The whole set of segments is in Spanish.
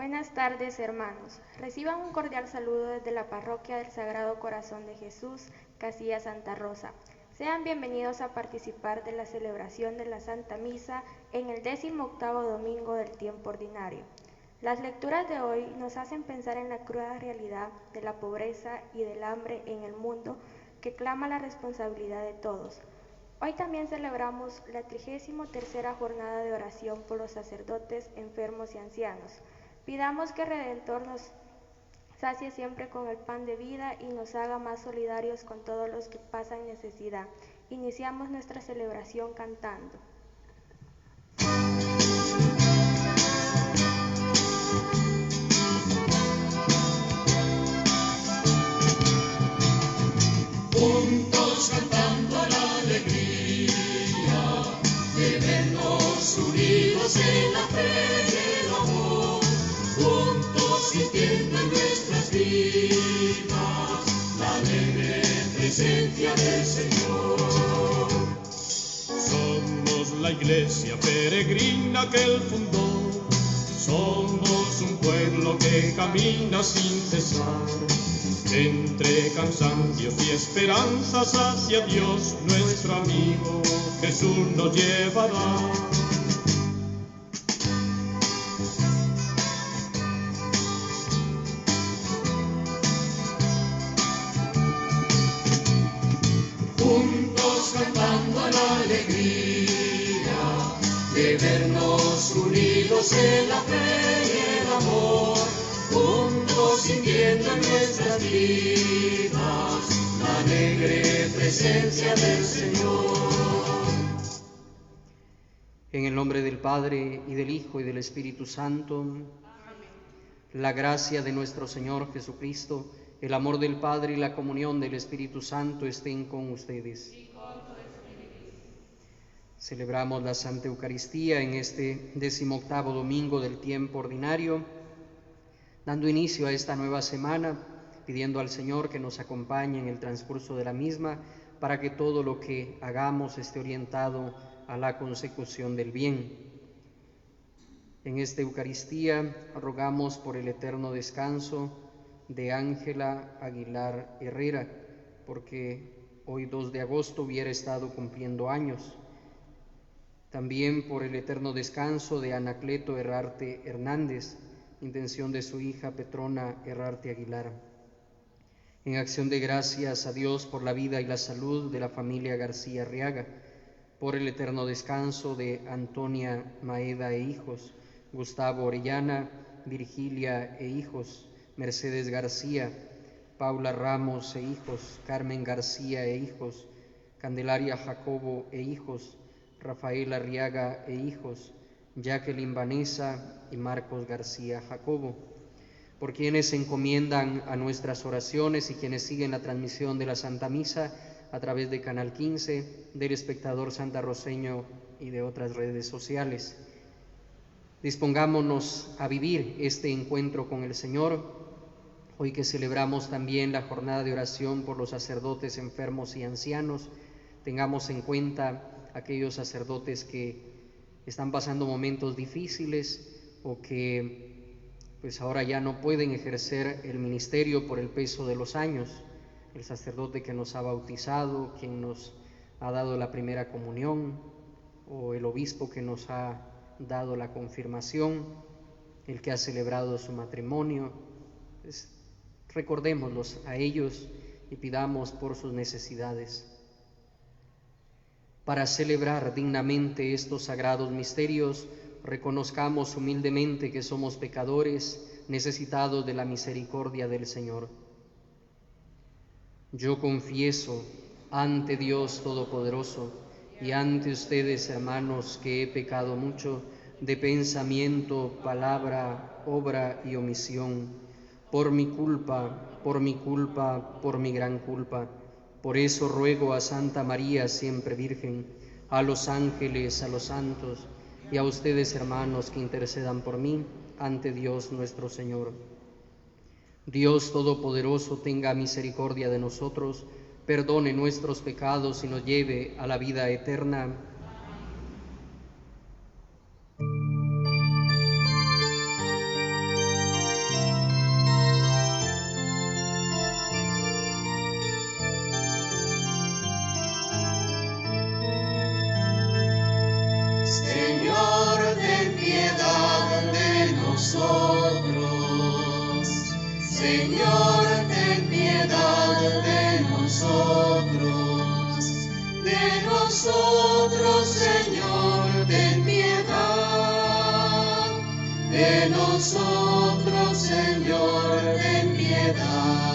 Buenas tardes, hermanos. Reciban un cordial saludo desde la Parroquia del Sagrado Corazón de Jesús, Casilla Santa Rosa. Sean bienvenidos a participar de la celebración de la Santa Misa en el 18º domingo del tiempo ordinario. Las lecturas de hoy nos hacen pensar en la cruda realidad de la pobreza y del hambre en el mundo que clama la responsabilidad de todos. Hoy también celebramos la 33ª jornada de oración por los sacerdotes, enfermos y ancianos. Pidamos que el Redentor nos sacie siempre con el pan de vida y nos haga más solidarios con todos los que pasan necesidad. Iniciamos nuestra celebración cantando. Juntos cantando la alegría de vernos unidos en la fe y el amor, juntos sintiendo en nuestras vidas la alegre presencia del Señor. Somos la iglesia peregrina que Él fundó, somos un pueblo que camina sin cesar, entre cansancios y esperanzas hacia Dios, nuestro amigo Jesús nos llevará. Juntos cantando la alegría de vernos unidos en la fe y el amor, juntos sintiendo en nuestras vidas la alegre presencia del Señor. En el nombre del Padre, y del Hijo, y del Espíritu Santo. Amén. La gracia de nuestro Señor Jesucristo, el amor del Padre y la comunión del Espíritu Santo estén con ustedes. Y con tu espíritu. Celebramos la Santa Eucaristía en este 18º domingo del tiempo ordinario, dando inicio a esta nueva semana, pidiendo al Señor que nos acompañe en el transcurso de la misma, para que todo lo que hagamos esté orientado a la consecución del bien. En esta Eucaristía rogamos por el eterno descanso de Ángela Aguilar Herrera, porque hoy 2 de agosto hubiera estado cumpliendo años. También por el eterno descanso de Anacleto Herrarte Hernández, intención de su hija Petrona Herrarte Aguilar. En acción de gracias a Dios por la vida y la salud de la familia García Arriaga, por el eterno descanso de Antonia Maeda e hijos, Gustavo Orellana, Virgilia e hijos, Mercedes García, Paula Ramos e hijos, Carmen García e hijos, Candelaria Jacobo e hijos, Rafael Arriaga e hijos, Jacqueline Vanessa y Marcos García Jacobo, por quienes se encomiendan a nuestras oraciones y quienes siguen la transmisión de la Santa Misa a través de Canal 15, del Espectador santarroceño y de otras redes sociales. Dispongámonos a vivir este encuentro con el Señor, hoy que celebramos también la jornada de oración por los sacerdotes enfermos y ancianos. Tengamos en cuenta aquellos sacerdotes que están pasando momentos difíciles o que pues ahora ya no pueden ejercer el ministerio por el peso de los años. El sacerdote que nos ha bautizado, quien nos ha dado la primera comunión, o el obispo que nos ha dado la confirmación, el que ha celebrado su matrimonio. Pues, recordémoslos a ellos y pidamos por sus necesidades. Para celebrar dignamente estos sagrados misterios, reconozcamos humildemente que somos pecadores, necesitados de la misericordia del Señor. Yo confieso ante Dios Todopoderoso y ante ustedes, hermanos, que he pecado mucho de pensamiento, palabra, obra y omisión, por mi culpa, por mi gran culpa. Por eso ruego a Santa María, siempre Virgen, a los ángeles, a los santos y a ustedes, hermanos, que intercedan por mí ante Dios nuestro Señor. Dios Todopoderoso tenga misericordia de nosotros, perdone nuestros pecados y nos lleve a la vida eterna. Señor, ten piedad de nosotros. Señor, ten piedad de nosotros. De nosotros, Señor, ten piedad. De nosotros, Señor, ten piedad.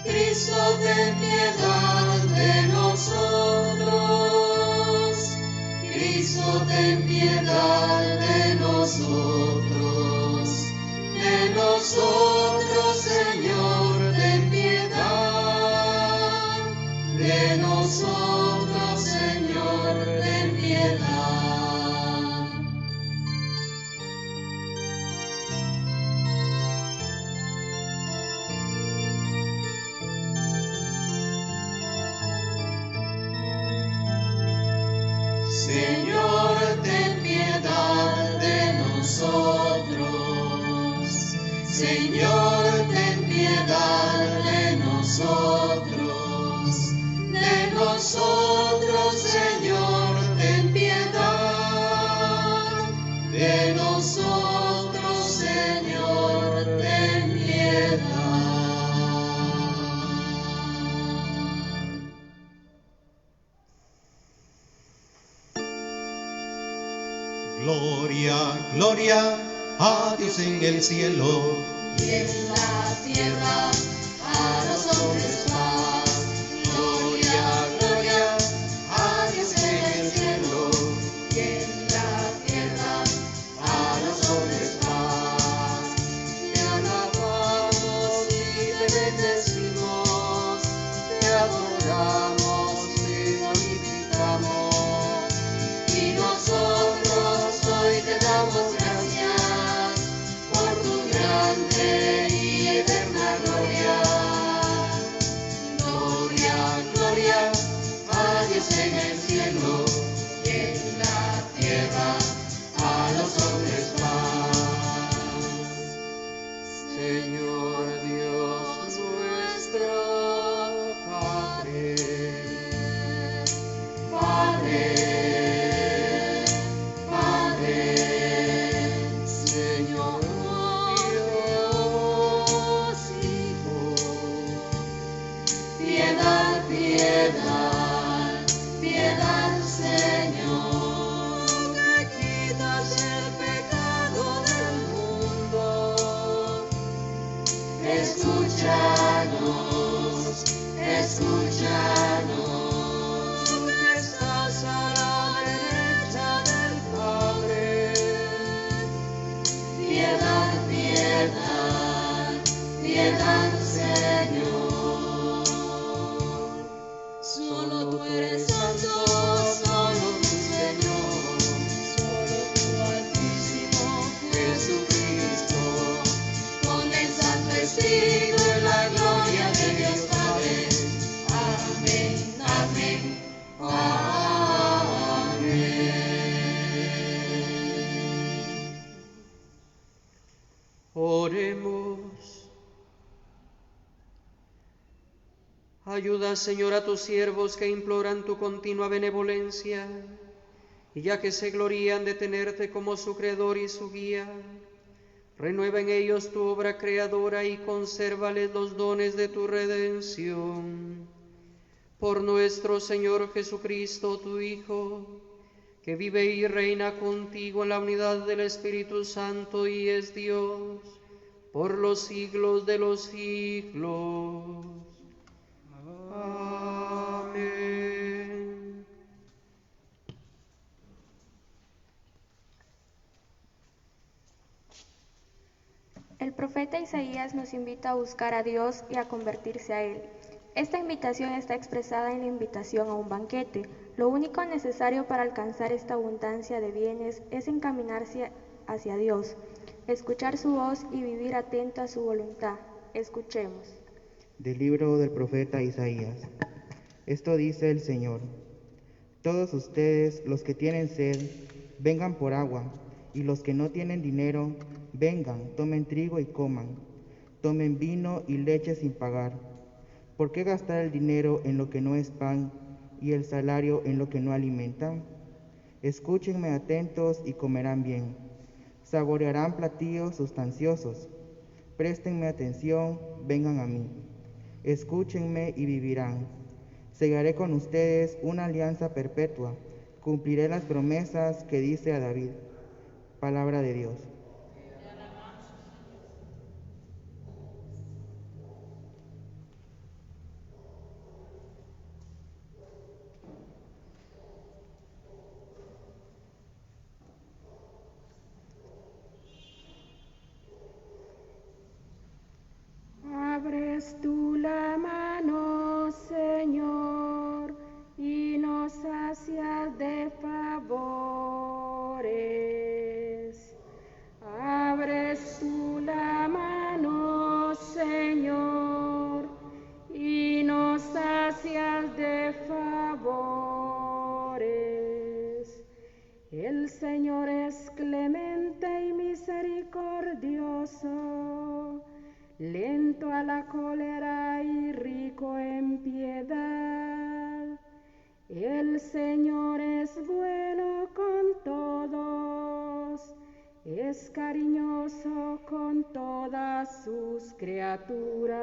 Cristo, ten piedad de nosotros. Cristo, ten piedad de nosotros. De nosotros, Señor, ten piedad. De nosotros, Señor, ten piedad. Señor, ten piedad de nosotros. Señor, ten piedad de nosotros. De nosotros, Señor, ten piedad. De nosotros, Señor, ten piedad. Gloria, gloria a Dios en el cielo. Y en la tierra a los hombres paz. Gloria, gloria a Dios en el cielo. Y en la tierra a los hombres paz. Te alabamos y te bendecimos. Te adoramos, te glorificamos. Y nosotros hoy te damos gracias por tu grande y eterna gloria. Gloria, gloria a Dios en el cielo y en la tierra a los hombres paz. Señor Dios nuestro, Padre, Padre, Padre, Señor Dios, Hijo, piedad, piedad, piedad, Señor, que quitas el pecado del mundo. Escúchanos, escúchanos, que estás a la derecha del Padre. Piedad, piedad, piedad, Señor. Solo tú eres santo, solo tú, Señor. Solo tú, Altísimo Jesucristo. Con el Santo Espíritu en la gloria de Dios Padre. Amén, amén, amén. oremos. Ayuda, Señor, a tus siervos que imploran tu continua benevolencia, y ya que se glorían de tenerte como su creador y su guía, renueva en ellos tu obra creadora y consérvales los dones de tu redención. Por nuestro Señor Jesucristo, tu Hijo, que vive y reina contigo en la unidad del Espíritu Santo y es Dios, por los siglos de los siglos. Amén. El profeta Isaías nos invita a buscar a Dios y a convertirse a Él. Esta invitación está expresada en la invitación a un banquete. Lo único necesario para alcanzar esta abundancia de bienes es encaminarse hacia Dios, escuchar su voz y vivir atento a su voluntad. Escuchemos. Del libro del profeta Isaías. Esto dice el Señor: todos ustedes, los que tienen sed, vengan por agua, y los que no tienen dinero, vengan, tomen trigo y coman, tomen vino y leche sin pagar. ¿Por qué gastar el dinero en lo que no es pan y el salario en lo que no alimenta? Escúchenme atentos y comerán bien. Saborearán platillos sustanciosos. Préstenme atención, vengan a mí. Escúchenme y vivirán. Sellaré con ustedes una alianza perpetua. Cumpliré las promesas que dice a David. Palabra de Dios. Abres tú la mano, Señor, y nos sacias de favores. Abres tú la mano, Señor, y nos sacias de favores. El Señor es clemente y misericordioso, lento a la cólera y rico en piedad. El Señor es bueno con todos, es cariñoso con todas sus criaturas.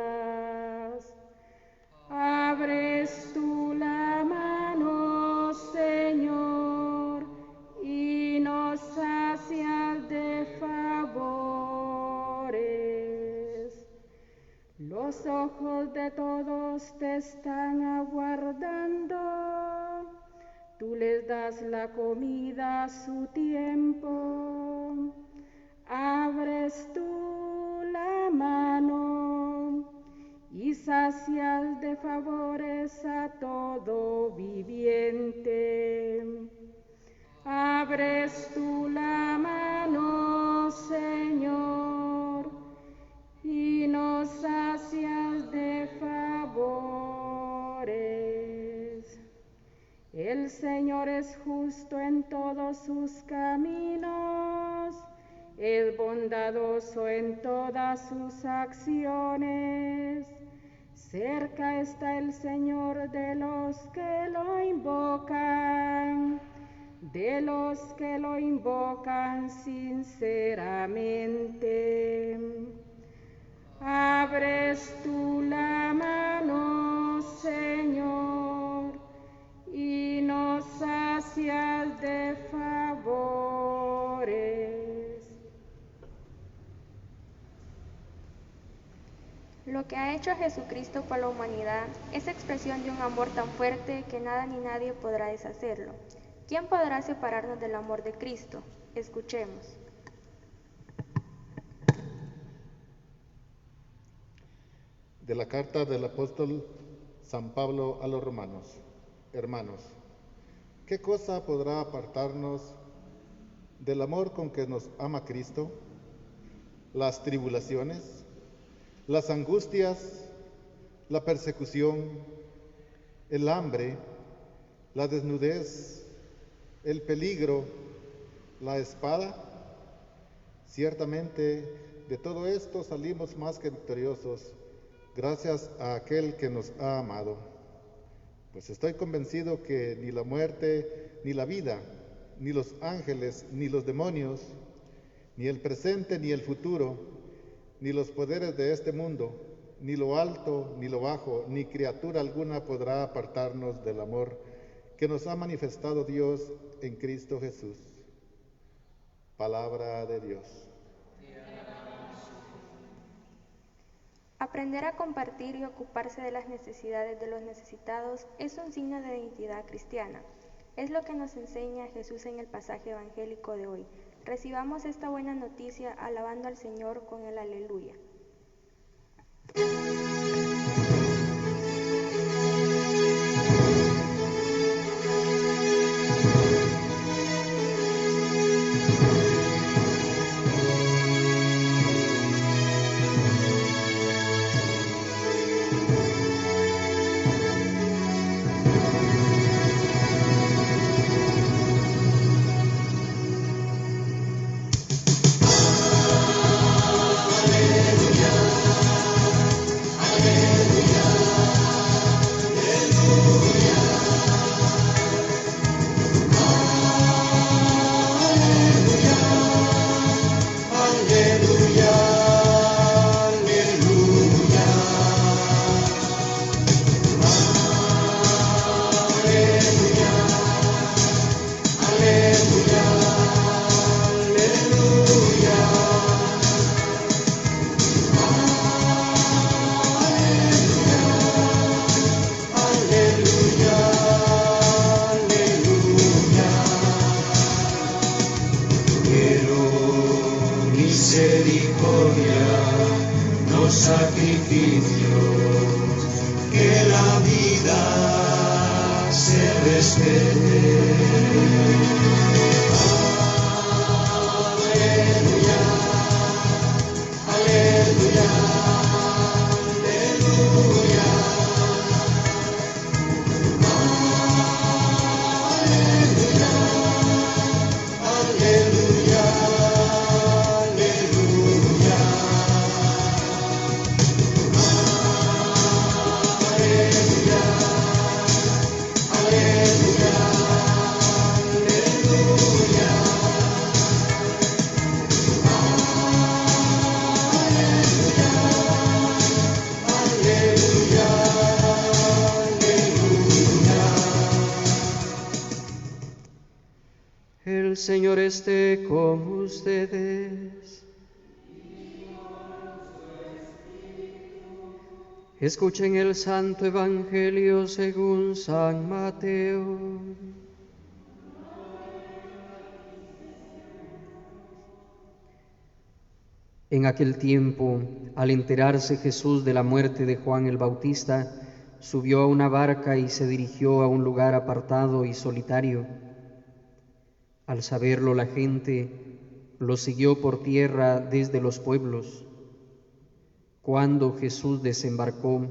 Abres tú la mano, Señor, y nos sacias de favores. Los ojos de todos te están aguardando, tú les das la comida a su tiempo. Abres tú la mano y sacias de favores a todo viviente. Abres tú la mano, Señor, y nos sacias de favores. El Señor es justo en todos sus caminos, es bondadoso en todas sus acciones. Cerca está el Señor de los que lo invocan, sinceramente. Abres tú la mano, Señor, y nos sacias de favores. Lo que ha hecho Jesucristo por la humanidad es expresión de un amor tan fuerte que nada ni nadie podrá deshacerlo. ¿Quién podrá separarnos del amor de Cristo? Escuchemos. De la carta del apóstol San Pablo a los romanos. Hermanos, ¿qué cosa podrá apartarnos del amor con que nos ama Cristo? ¿Las tribulaciones, las angustias, la persecución, el hambre, la desnudez, el peligro, la espada? Ciertamente, de todo esto salimos más que victoriosos, gracias a aquel que nos ha amado. Pues estoy convencido que ni la muerte, ni la vida, ni los ángeles, ni los demonios, ni el presente, ni el futuro, ni los poderes de este mundo, ni lo alto, ni lo bajo, ni criatura alguna podrá apartarnos del amor que nos ha manifestado Dios en Cristo Jesús. Palabra de Dios. Aprender a compartir y ocuparse de las necesidades de los necesitados es un signo de identidad cristiana. Es lo que nos enseña Jesús en el pasaje evangélico de hoy. Recibamos esta buena noticia alabando al Señor con el aleluya. los sacrificios, que la vida se respete. Aleluya, aleluya, aleluya. Aleluya, aleluya, aleluya, aleluya, aleluya, aleluya, aleluya. El Señor esté con ustedes. Escuchen el Santo Evangelio según San Mateo. En aquel tiempo, al enterarse Jesús de la muerte de Juan el Bautista, subió a una barca y se dirigió a un lugar apartado y solitario. Al saberlo la gente lo siguió por tierra desde los pueblos. Cuando Jesús desembarcó,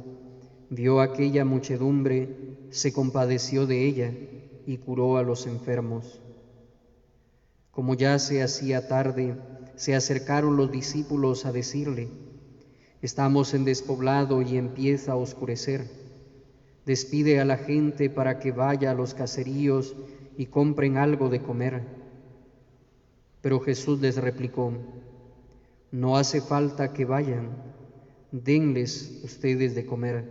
vio aquella muchedumbre, se compadeció de ella y curó a los enfermos. Como ya se hacía tarde, se acercaron los discípulos a decirle: estamos en despoblado y empieza a oscurecer. Despide a la gente para que vaya a los caseríos y compren algo de comer. Pero Jesús les replicó: no hace falta que vayan, denles ustedes de comer.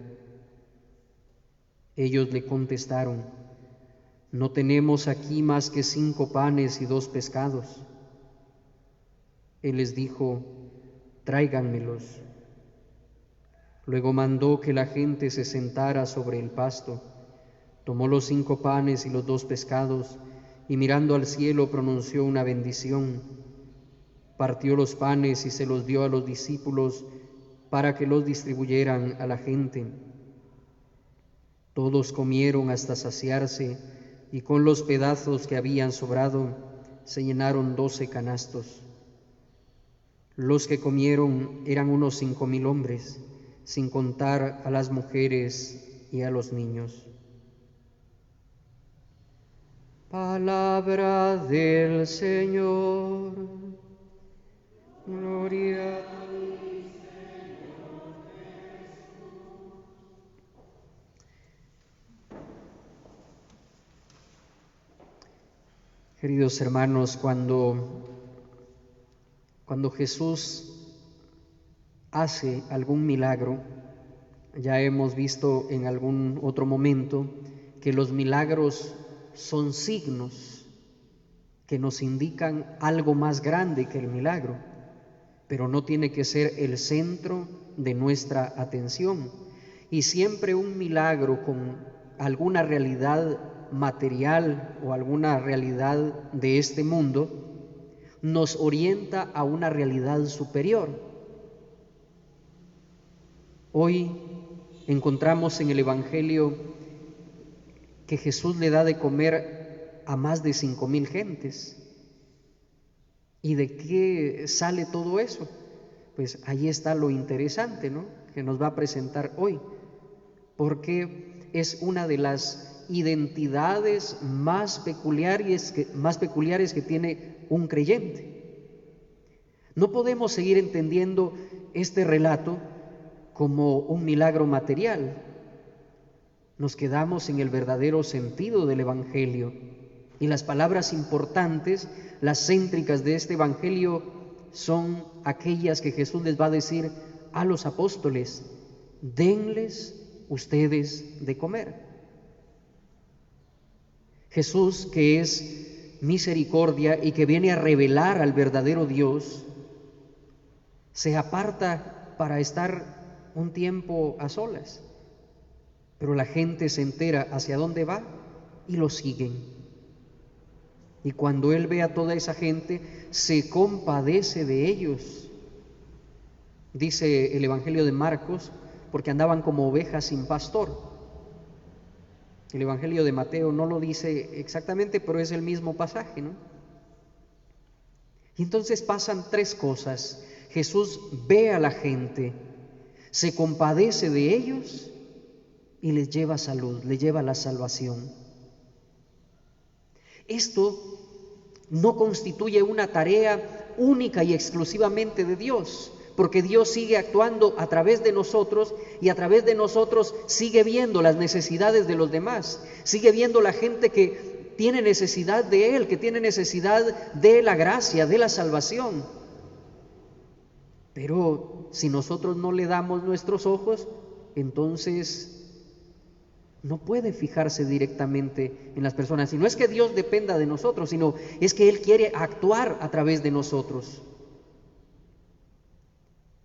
Ellos le contestaron: no tenemos aquí más que 5 panes y 2 pescados. Él les dijo: tráiganmelos. Luego mandó que la gente se sentara sobre el pasto. Tomó los 5 panes y los 2 pescados, y mirando al cielo pronunció una bendición. Partió los panes y se los dio a los discípulos para que los distribuyeran a la gente. Todos comieron hasta saciarse, y con los pedazos que habían sobrado se llenaron 12 canastos. Los que comieron eran unos 5,000 hombres, sin contar a las mujeres y a los niños. Palabra del Señor. Gloria a ti, Señor Jesús. Queridos hermanos, cuando Jesús hace algún milagro, ya hemos visto en algún otro momento que los milagros son signos que nos indican algo más grande que el milagro, pero no tiene que ser el centro de nuestra atención. Y siempre un milagro con alguna realidad material o alguna realidad de este mundo nos orienta a una realidad superior. Hoy encontramos en el Evangelio que Jesús le da de comer a más de 5,000 gentes. ¿Y de qué sale todo eso? Pues ahí está lo interesante, ¿no?, que nos va a presentar hoy, porque es una de las identidades más peculiares que tiene un creyente. No podemos seguir entendiendo este relato como un milagro material. Nos quedamos en el verdadero sentido del Evangelio, y las palabras importantes, las céntricas de este Evangelio son aquellas que Jesús les va a decir a los apóstoles: denles ustedes de comer. Jesús, que es misericordia y que viene a revelar al verdadero Dios, se aparta para estar un tiempo a solas, pero la gente se entera hacia dónde va y lo siguen. Y cuando Él ve a toda esa gente, se compadece de ellos dice el Evangelio de Marcos, porque andaban como ovejas sin pastor. El Evangelio de Mateo no lo dice exactamente, pero es el mismo pasaje, ¿no? Y entonces pasan tres cosas. Jesús ve a la gente, se compadece de ellos y les lleva salud, les lleva la salvación. Esto no constituye una tarea única y exclusivamente de Dios, porque Dios sigue actuando a través de nosotros y a través de nosotros sigue viendo las necesidades de los demás, sigue viendo la gente que tiene necesidad de Él, que tiene necesidad de la gracia, de la salvación. Pero si nosotros no le damos nuestros ojos, entonces no puede fijarse directamente en las personas. Y no es que Dios dependa de nosotros, sino es que Él quiere actuar a través de nosotros.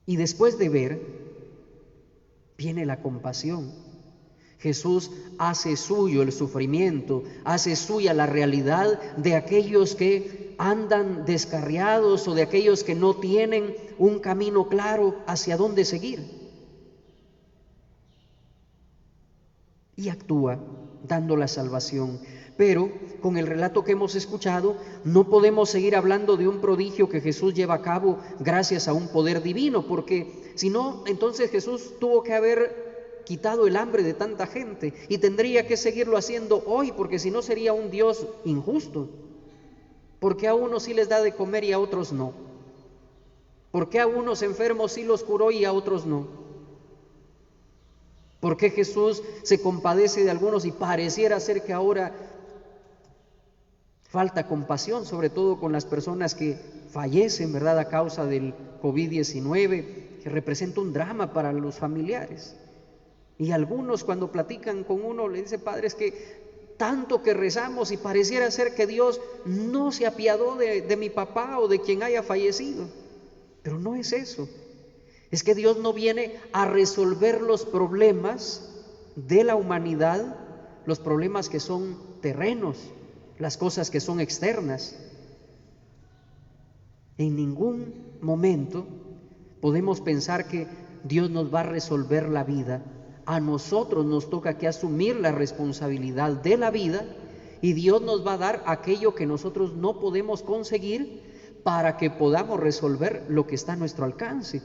Y después de ver, viene la compasión. Jesús hace suyo el sufrimiento, hace suya la realidad de aquellos que andan descarriados o de aquellos que no tienen un camino claro hacia dónde seguir. Y actúa dando la salvación. Pero con el relato que hemos escuchado, no podemos seguir hablando de un prodigio que Jesús lleva a cabo gracias a un poder divino, porque si no, entonces Jesús tuvo que haber quitado el hambre de tanta gente y tendría que seguirlo haciendo hoy, porque si no sería un Dios injusto. Porque a unos sí les da de comer y a otros no. Porque a unos enfermos sí los curó y a otros no. Porque Jesús se compadece de algunos y pareciera ser que ahora falta compasión, sobre todo con las personas que fallecen, ¿verdad?, a causa del COVID-19, que representa un drama para los familiares. Y algunos cuando platican con uno le dicen: padre, es que tanto que rezamos y pareciera ser que Dios no se apiadó de mi papá o de quien haya fallecido. Pero no es eso. Es que Dios no viene a resolver los problemas de la humanidad, los problemas que son terrenos, las cosas que son externas. En ningún momento podemos pensar que Dios nos va a resolver la vida. A nosotros nos toca que asumir la responsabilidad de la vida y Dios nos va a dar aquello que nosotros no podemos conseguir para que podamos resolver lo que está a nuestro alcance.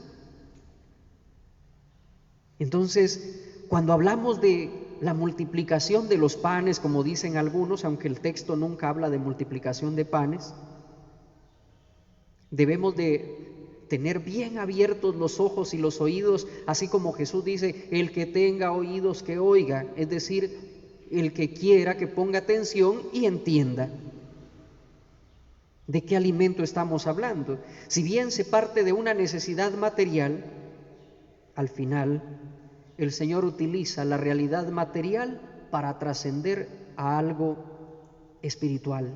Entonces, cuando hablamos de la multiplicación de los panes, como dicen algunos, aunque el texto nunca habla de multiplicación de panes, debemos de tener bien abiertos los ojos y los oídos, así como Jesús dice: el que tenga oídos que oiga, es decir, el que quiera que ponga atención y entienda de qué alimento estamos hablando. Si bien se parte de una necesidad material, al final el Señor utiliza la realidad material para trascender a algo espiritual.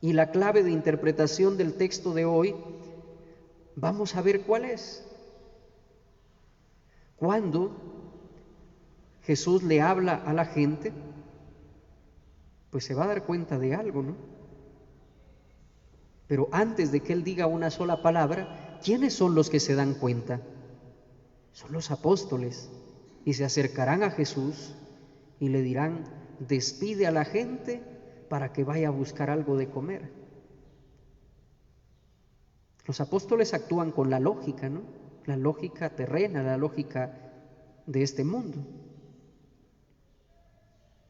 Y la clave de interpretación del texto de hoy, vamos a ver cuál es. Cuando Jesús le habla a la gente, pues se va a dar cuenta de algo, ¿no? Pero antes de que Él diga una sola palabra, ¿quiénes son los que se dan cuenta? Son los apóstoles, y se acercarán a Jesús y le dirán: despide a la gente para que vaya a buscar algo de comer. Los apóstoles actúan con la lógica, ¿no? La lógica terrena, la lógica de este mundo.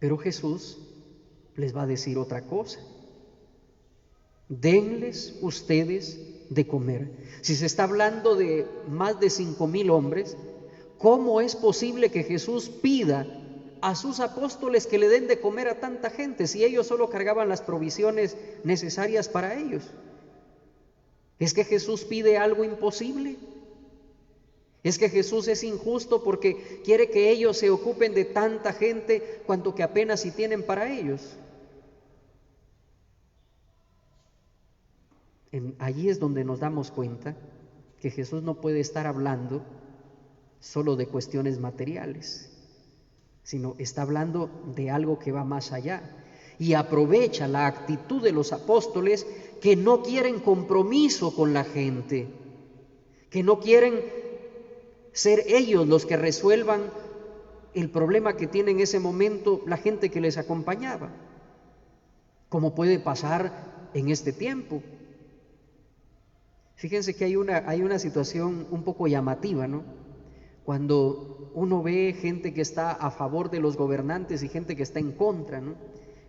Pero Jesús les va a decir otra cosa: denles ustedes de comer. Si se está hablando de más de 5,000 hombres, ¿cómo es posible que Jesús pida a sus apóstoles que le den de comer a tanta gente si ellos solo cargaban las provisiones necesarias para ellos? ¿Es que Jesús pide algo imposible? ¿Es que Jesús es injusto porque quiere que ellos se ocupen de tanta gente cuanto que apenas si tienen para ellos? Allí es donde nos damos cuenta que Jesús no puede estar hablando solo de cuestiones materiales, sino está hablando de algo que va más allá. Y aprovecha la actitud de los apóstoles que no quieren compromiso con la gente, que no quieren ser ellos los que resuelvan el problema que tiene en ese momento la gente que les acompañaba, como puede pasar en este tiempo. Fíjense que hay una situación un poco llamativa, ¿no? Cuando uno ve gente que está a favor de los gobernantes y gente que está en contra, ¿no?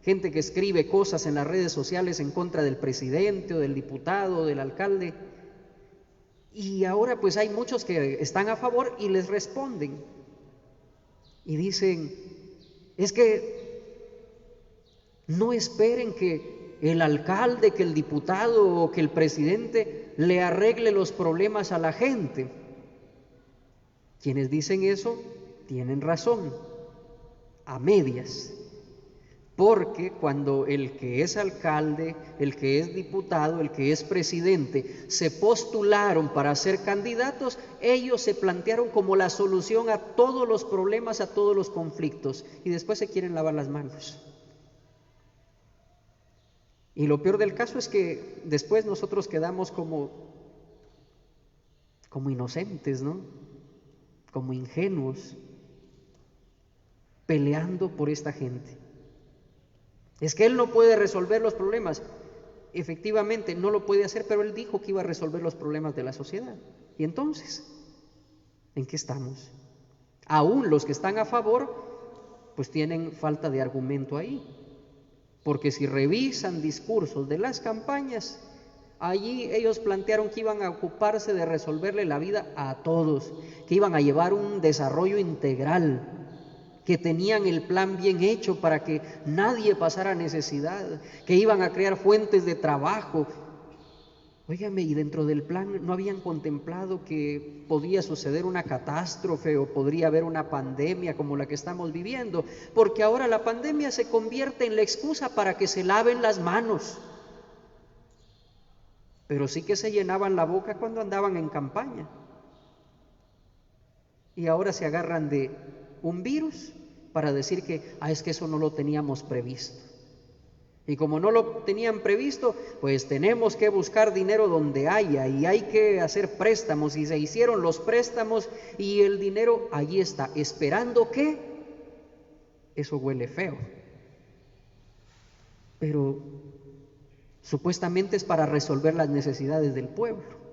Gente que escribe cosas en las redes sociales en contra del presidente o del diputado o del alcalde. Y ahora pues hay muchos que están a favor y les responden. Y dicen, es que no esperen que el alcalde, que el diputado o que el presidente le arregle los problemas a la gente. Quienes dicen eso tienen razón, a medias. Porque cuando el que es alcalde, el que es diputado, el que es presidente, se postularon para ser candidatos, ellos se plantearon como la solución a todos los problemas, a todos los conflictos, y después se quieren lavar las manos. Y lo peor del caso es que después nosotros quedamos como inocentes, ¿no? Como ingenuos, peleando por esta gente. Es que él no puede resolver los problemas. Efectivamente, no lo puede hacer, pero él dijo que iba a resolver los problemas de la sociedad. Y entonces, ¿en qué estamos? Aún los que están a favor, pues tienen falta de argumento ahí. Porque si revisan discursos de las campañas, allí ellos plantearon que iban a ocuparse de resolverle la vida a todos, que iban a llevar un desarrollo integral, que tenían el plan bien hecho para que nadie pasara necesidad, que iban a crear fuentes de trabajo. Óigame, y dentro del plan no habían contemplado que podía suceder una catástrofe o podría haber una pandemia como la que estamos viviendo, porque ahora la pandemia se convierte en la excusa para que se laven las manos. Pero sí que se llenaban la boca cuando andaban en campaña. Y ahora se agarran de un virus para decir que es que eso no lo teníamos previsto. Y como no lo tenían previsto, pues tenemos que buscar dinero donde haya y hay que hacer préstamos, y se hicieron los préstamos y el dinero allí está, esperando que eso huele feo. Pero supuestamente es para resolver las necesidades del pueblo.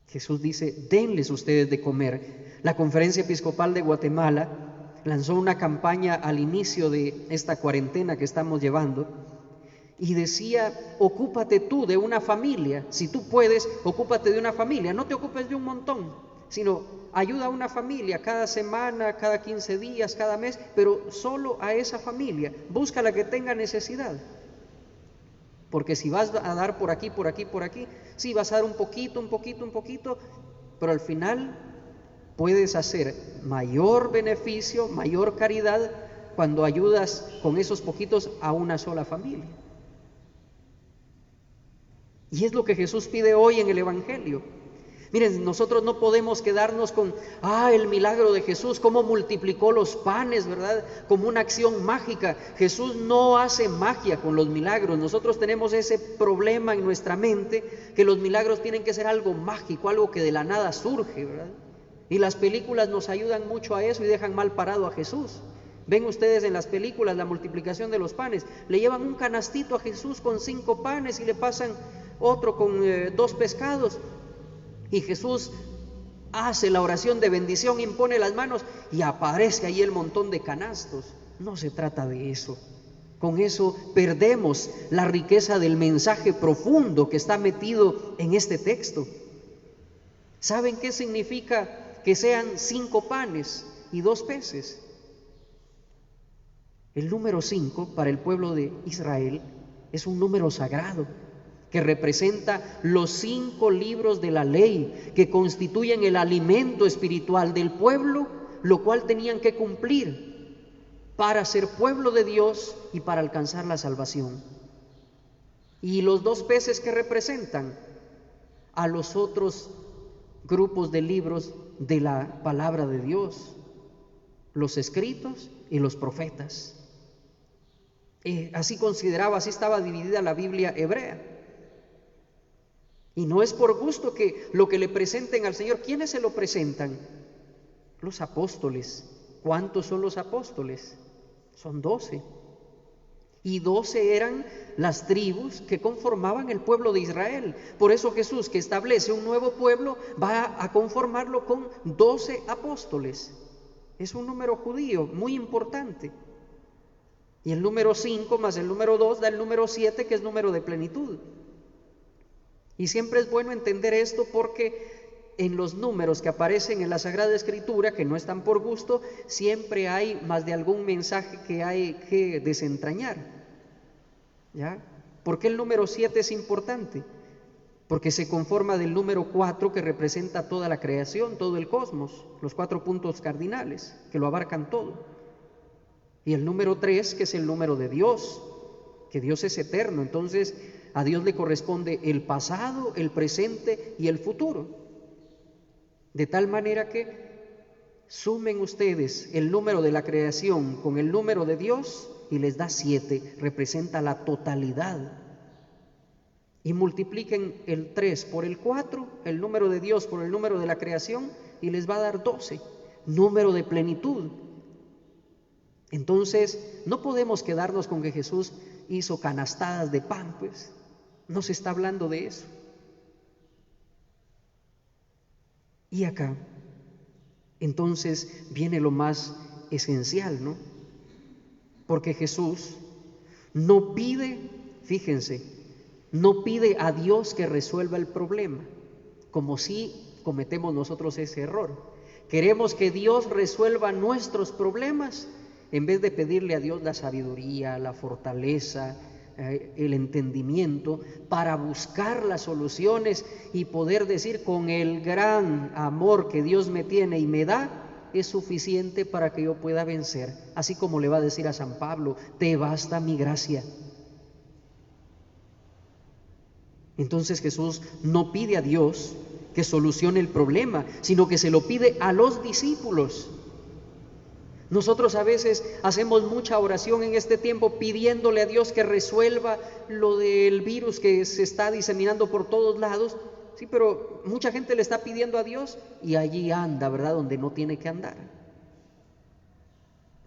Jesús dice, denles ustedes de comer. La Conferencia Episcopal de Guatemala lanzó una campaña al inicio de esta cuarentena que estamos llevando y decía, ocúpate tú de una familia. Si tú puedes, ocúpate de una familia. No te ocupes de un montón, sino ayuda a una familia cada semana, cada 15 días, cada mes, pero solo a esa familia. Busca la que tenga necesidad. Porque si vas a dar por aquí, sí vas a dar un poquito, pero al final puedes hacer mayor beneficio, mayor caridad cuando ayudas con esos poquitos a una sola familia. Y es lo que Jesús pide hoy en el Evangelio. Miren, nosotros no podemos quedarnos con, el milagro de Jesús, cómo multiplicó los panes, ¿verdad? Como una acción mágica. Jesús no hace magia con los milagros. Nosotros tenemos ese problema en nuestra mente, que los milagros tienen que ser algo mágico, algo que de la nada surge, ¿verdad? Y las películas nos ayudan mucho a eso y dejan mal parado a Jesús. Ven ustedes en las películas la multiplicación de los panes. Le llevan un canastito a Jesús con 5 panes y le pasan otro con 2 pescados. Y Jesús hace la oración de bendición, impone las manos y aparece ahí el montón de canastos. No se trata de eso. Con eso perdemos la riqueza del mensaje profundo que está metido en este texto. ¿Saben qué significa que sean 5 panes y 2 peces? El número 5 para el pueblo de Israel es un número sagrado, que representa los 5 libros de la ley que constituyen el alimento espiritual del pueblo, lo cual tenían que cumplir para ser pueblo de Dios y para alcanzar la salvación. Y los 2 peces que representan a los otros grupos de libros de la palabra de Dios, los escritos y los profetas. Así estaba dividida la Biblia hebrea. Y no es por gusto que lo que le presenten al Señor. ¿Quiénes se lo presentan? Los apóstoles. ¿Cuántos son los apóstoles? Son 12. Y 12 eran las tribus que conformaban el pueblo de Israel. Por eso Jesús, que establece un nuevo pueblo, va a conformarlo con 12 apóstoles. Es un número judío muy importante. Y el número 5 más el número 2 da el número 7, que es número de plenitud. Y siempre es bueno entender esto porque en los números que aparecen en la Sagrada Escritura, que no están por gusto, siempre hay más de algún mensaje que hay que desentrañar. ¿Ya? ¿Por qué el número 7 es importante? Porque se conforma del número 4, que representa toda la creación, todo el cosmos, los 4 puntos cardinales que lo abarcan todo. Y el número 3, que es el número de Dios, que Dios es eterno. Entonces a Dios le corresponde el pasado, el presente y el futuro. De tal manera que sumen ustedes el número de la creación con el número de Dios y les da 7, representa la totalidad. Y multipliquen el 3 por el 4, el número de Dios por el número de la creación, y les va a dar 12, número de plenitud. Entonces no podemos quedarnos con que Jesús hizo canastadas de pan, pues no se está hablando de eso. Y acá, entonces viene lo más esencial, ¿no? Porque Jesús no pide, fíjense, no pide a Dios que resuelva el problema, como si cometemos nosotros ese error. Queremos que Dios resuelva nuestros problemas en vez de pedirle a Dios la sabiduría, la fortaleza, el entendimiento para buscar las soluciones y poder decir: con el gran amor que Dios me tiene y me da, es suficiente para que yo pueda vencer. Así como le va a decir a San Pablo: te basta mi gracia. Entonces Jesús no pide a Dios que solucione el problema, sino que se lo pide a los discípulos. Nosotros a veces hacemos mucha oración en este tiempo pidiéndole a Dios que resuelva lo del virus que se está diseminando por todos lados. Sí, pero mucha gente le está pidiendo a Dios y allí anda, ¿verdad?, donde no tiene que andar.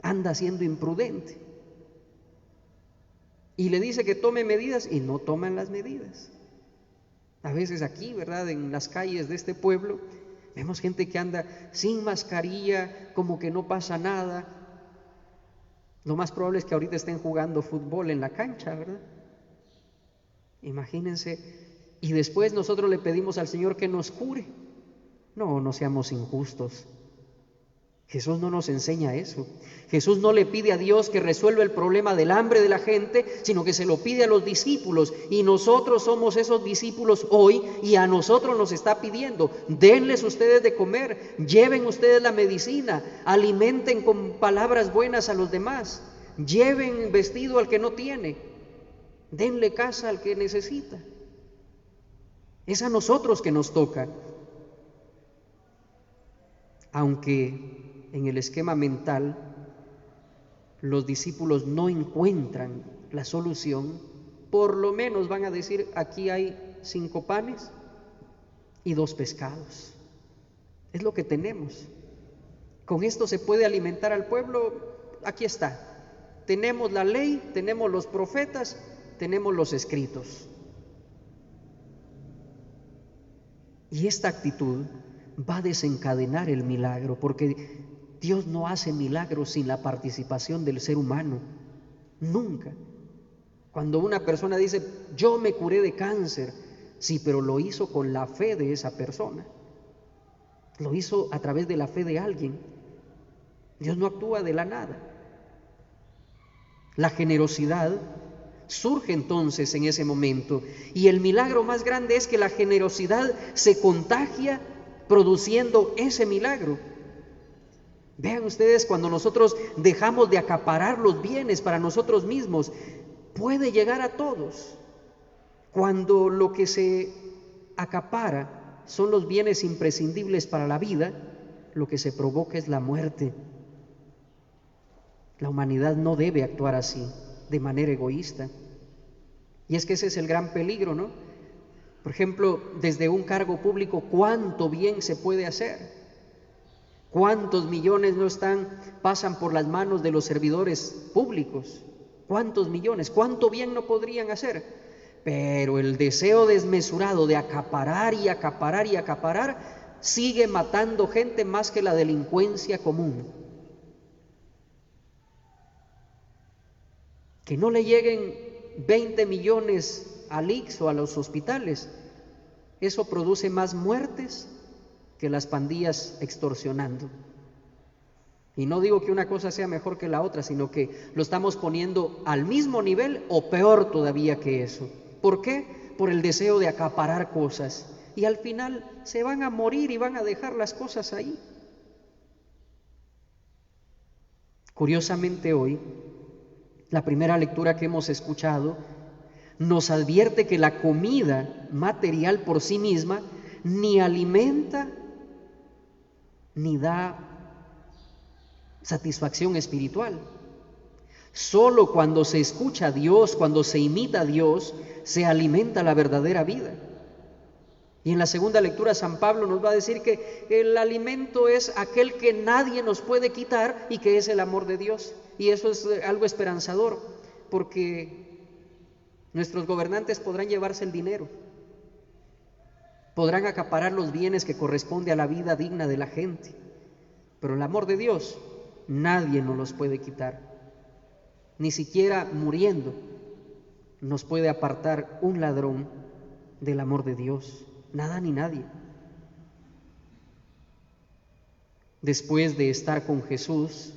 Anda siendo imprudente. Y le dice que tome medidas y no toman las medidas. A veces aquí, ¿verdad?, en las calles de este pueblo, vemos gente que anda sin mascarilla, como que no pasa nada. Lo más probable es que ahorita estén jugando fútbol en la cancha, ¿verdad? Imagínense. Y después nosotros le pedimos al Señor que nos cure. No seamos injustos. Jesús no nos enseña eso. Jesús no le pide a Dios que resuelva el problema del hambre de la gente, sino que se lo pide a los discípulos. Y nosotros somos esos discípulos hoy, y a nosotros nos está pidiendo: denles ustedes de comer, lleven ustedes la medicina, alimenten con palabras buenas a los demás, lleven vestido al que no tiene, denle casa al que necesita. Es a nosotros que nos toca. Aunque en el esquema mental los discípulos no encuentran la solución, por lo menos van a decir: aquí hay 5 panes y 2 pescados. Es lo que tenemos. Con esto se puede alimentar al pueblo. Aquí está. Tenemos la ley, tenemos los profetas, tenemos los escritos. Y esta actitud va a desencadenar el milagro, porque Dios no hace milagros sin la participación del ser humano. Nunca. Cuando una persona dice: yo me curé de cáncer, sí, pero lo hizo con la fe de esa persona. Lo hizo a través de la fe de alguien. Dios no actúa de la nada. La generosidad surge entonces en ese momento, y el milagro más grande es que la generosidad se contagia produciendo ese milagro. Vean ustedes, cuando nosotros dejamos de acaparar los bienes para nosotros mismos, puede llegar a todos. Cuando lo que se acapara son los bienes imprescindibles para la vida, lo que se provoca es la muerte. La humanidad no debe actuar así, de manera egoísta. Y es que ese es el gran peligro, ¿no? Por ejemplo, desde un cargo público, ¿cuánto bien se puede hacer? ¿Cuántos millones pasan por las manos de los servidores públicos? ¿Cuántos millones? ¿Cuánto bien no podrían hacer? Pero el deseo desmesurado de acaparar y acaparar y acaparar sigue matando gente más que la delincuencia común. Que no le lleguen 20 millones al ICS o a los hospitales, eso produce más muertes que las pandillas extorsionando. Y no digo que una cosa sea mejor que la otra, sino que lo estamos poniendo al mismo nivel o peor todavía que eso. ¿Por qué? Por el deseo de acaparar cosas. Y al final se van a morir y van a dejar las cosas ahí. Curiosamente hoy, la primera lectura que hemos escuchado nos advierte que la comida material por sí misma ni alimenta ni da satisfacción espiritual. Solo cuando se escucha a Dios, cuando se imita a Dios, se alimenta la verdadera vida. Y en la segunda lectura San Pablo nos va a decir que el alimento es aquel que nadie nos puede quitar y que es el amor de Dios. Y eso es algo esperanzador, porque nuestros gobernantes podrán llevarse el dinero, podrán acaparar los bienes que corresponde a la vida digna de la gente, pero el amor de Dios nadie nos los puede quitar. Ni siquiera muriendo nos puede apartar un ladrón del amor de Dios, nada ni nadie. Después de estar con Jesús,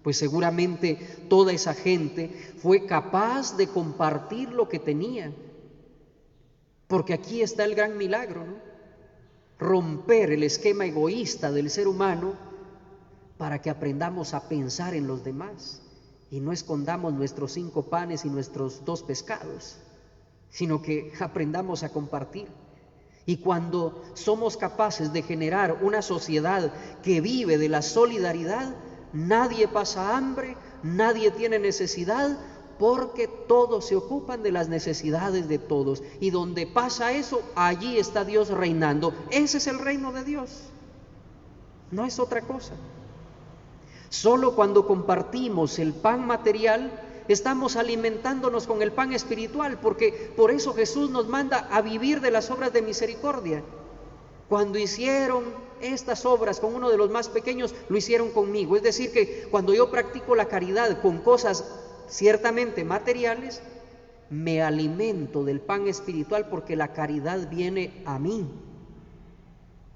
pues seguramente toda esa gente fue capaz de compartir lo que tenía, porque aquí está el gran milagro, ¿no? Romper el esquema egoísta del ser humano para que aprendamos a pensar en los demás y no escondamos nuestros 5 panes y nuestros 2 pescados, sino que aprendamos a compartir. Y cuando somos capaces de generar una sociedad que vive de la solidaridad, nadie pasa hambre, nadie tiene necesidad, porque todos se ocupan de las necesidades de todos. Y donde pasa eso, allí está Dios reinando. Ese es el reino de Dios, no es otra cosa. Solo cuando compartimos el pan material, estamos alimentándonos con el pan espiritual, porque por eso Jesús nos manda a vivir de las obras de misericordia. Cuando hicieron estas obras con uno de los más pequeños, lo hicieron conmigo. Es decir, que cuando yo practico la caridad con cosas ciertamente materiales, me alimento del pan espiritual, porque la caridad viene a mí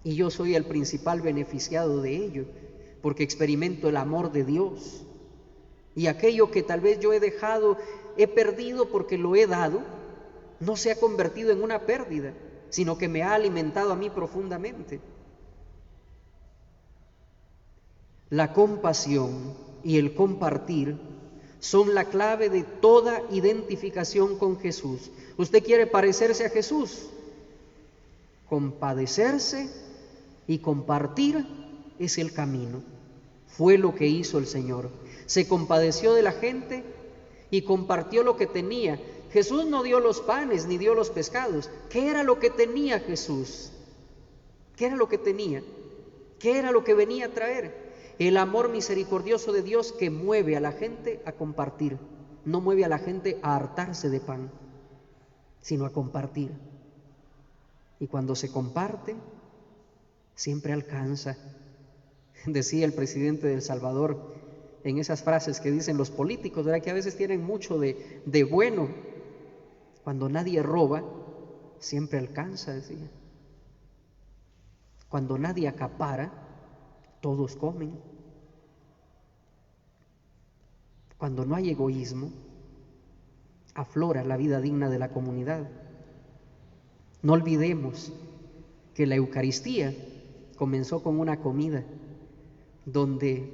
y yo soy el principal beneficiado de ello, porque experimento el amor de Dios. Y aquello que tal vez yo he dejado, he perdido porque lo he dado, no se ha convertido en una pérdida, sino que me ha alimentado a mí profundamente. La compasión y el compartir son la clave de toda identificación con Jesús. ¿Usted quiere parecerse a Jesús? Compadecerse y compartir es el camino. Fue lo que hizo el Señor. Se compadeció de la gente y compartió lo que tenía. Jesús no dio los panes ni dio los pescados. ¿Qué era lo que tenía Jesús? ¿Qué era lo que tenía? ¿Qué era lo que venía a traer? El amor misericordioso de Dios, que mueve a la gente a compartir. No mueve a la gente a hartarse de pan, sino a compartir. Y cuando se comparte, siempre alcanza. Decía el presidente de El Salvador en esas frases que dicen los políticos, ¿verdad?, que a veces tienen mucho de bueno. Cuando nadie roba, siempre alcanza, decía. Cuando nadie acapara, todos comen. Cuando no hay egoísmo, aflora la vida digna de la comunidad. No olvidemos que la Eucaristía comenzó con una comida donde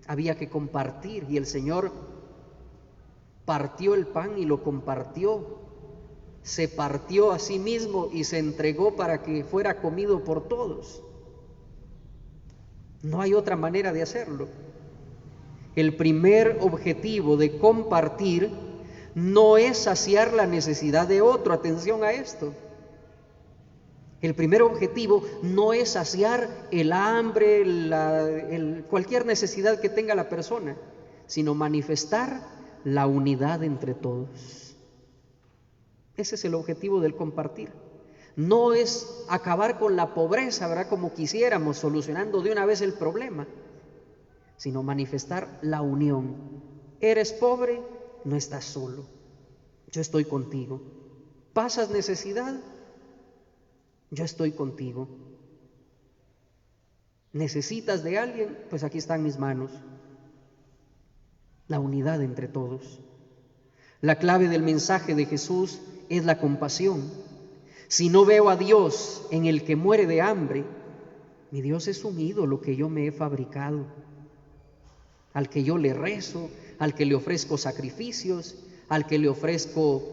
había que compartir, y el Señor partió el pan y lo compartió, se partió a sí mismo y se entregó para que fuera comido por todos. No hay otra manera de hacerlo. El primer objetivo de compartir no es saciar la necesidad de otro, atención a esto, El primer objetivo no es saciar el hambre, cualquier necesidad que tenga la persona, sino manifestar la unidad entre todos. Ese es el objetivo del compartir. No es acabar con la pobreza, ¿verdad?, como quisiéramos, solucionando de una vez el problema, sino manifestar la unión. Eres pobre, no estás solo. Yo estoy contigo. ¿Pasas necesidad? Yo estoy contigo. ¿Necesitas de alguien? Pues aquí están mis manos. La unidad entre todos. La clave del mensaje de Jesús es la compasión. Si no veo a Dios en el que muere de hambre, mi Dios es un ídolo que yo me he fabricado, al que yo le rezo, al que le ofrezco sacrificios, al que le ofrezco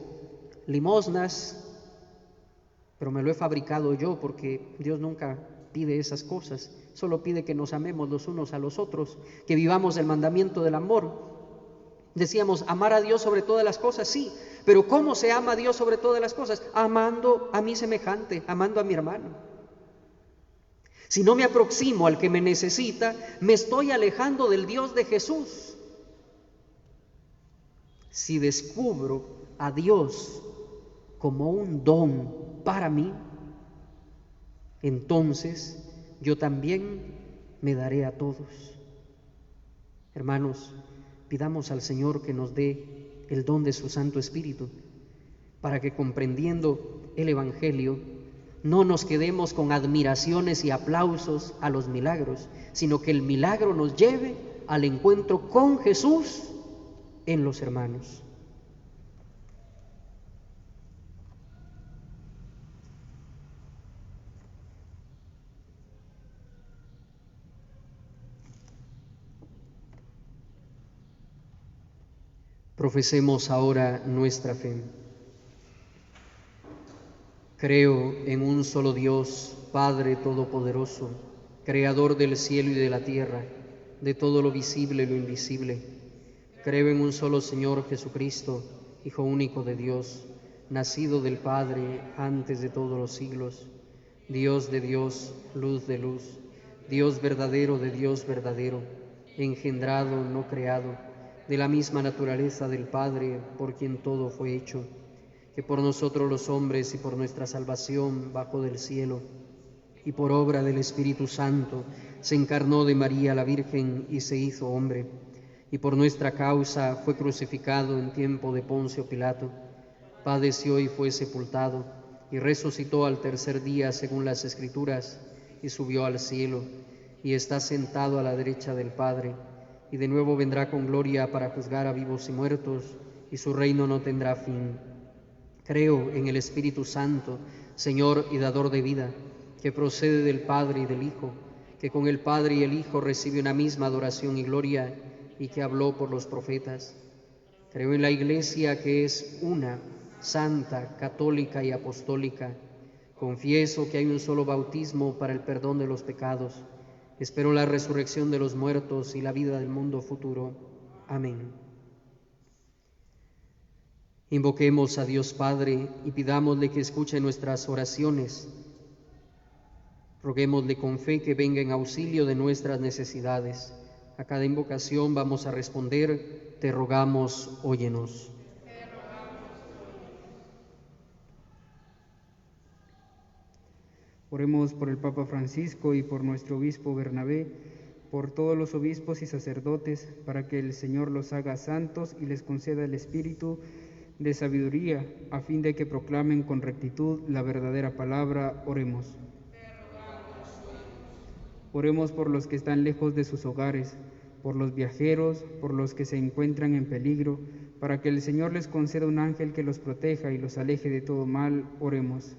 limosnas, pero me lo he fabricado yo, porque Dios nunca pide esas cosas, solo pide que nos amemos los unos a los otros, que vivamos el mandamiento del amor. Decíamos, amar a Dios sobre todas las cosas, sí, pero ¿cómo se ama a Dios sobre todas las cosas? Amando a mi semejante, amando a mi hermano. Si no me aproximo al que me necesita, me estoy alejando del Dios de Jesús. Si descubro a Dios como un don para mí, entonces yo también me daré a todos. Hermanos, pidamos al Señor que nos dé el don de su Santo Espíritu, para que comprendiendo el Evangelio, no nos quedemos con admiraciones y aplausos a los milagros, sino que el milagro nos lleve al encuentro con Jesús en los hermanos. Profesemos ahora nuestra fe. Creo en un solo Dios, Padre Todopoderoso, Creador del cielo y de la tierra, de todo lo visible y lo invisible. Creo en un solo Señor Jesucristo, Hijo único de Dios, nacido del Padre antes de todos los siglos, Dios de Dios, luz de luz, Dios verdadero de Dios verdadero, engendrado, no creado, de la misma naturaleza del Padre, por quien todo fue hecho, que por nosotros los hombres y por nuestra salvación bajó del cielo, y por obra del Espíritu Santo se encarnó de María la Virgen y se hizo hombre, y por nuestra causa fue crucificado en tiempo de Poncio Pilato, padeció y fue sepultado, y resucitó al tercer día según las Escrituras, y subió al cielo, y está sentado a la derecha del Padre, y de nuevo vendrá con gloria para juzgar a vivos y muertos, y su reino no tendrá fin. Creo en el Espíritu Santo, Señor y dador de vida, que procede del Padre y del Hijo, que con el Padre y el Hijo recibe una misma adoración y gloria, y que habló por los profetas. Creo en la Iglesia, que es una, santa, católica y apostólica. Confieso que hay un solo bautismo para el perdón de los pecados. Espero la resurrección de los muertos y la vida del mundo futuro. Amén. Invoquemos a Dios Padre y pidámosle que escuche nuestras oraciones. Roguémosle con fe que venga en auxilio de nuestras necesidades. A cada invocación vamos a responder: te rogamos, óyenos. Oremos por el Papa Francisco y por nuestro obispo Bernabé, por todos los obispos y sacerdotes, para que el Señor los haga santos y les conceda el espíritu de sabiduría, a fin de que proclamen con rectitud la verdadera palabra. Oremos. Oremos por los que están lejos de sus hogares, por los viajeros, por los que se encuentran en peligro, para que el Señor les conceda un ángel que los proteja y los aleje de todo mal. Oremos.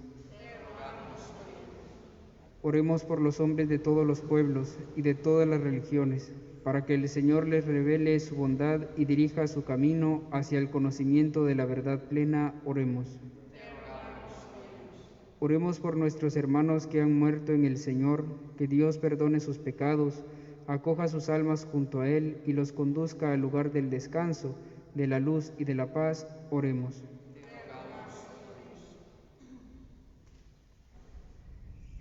Oremos por los hombres de todos los pueblos y de todas las religiones, para que el Señor les revele su bondad y dirija su camino hacia el conocimiento de la verdad plena. Oremos. Oremos por nuestros hermanos que han muerto en el Señor, que Dios perdone sus pecados, acoja sus almas junto a Él y los conduzca al lugar del descanso, de la luz y de la paz. Oremos.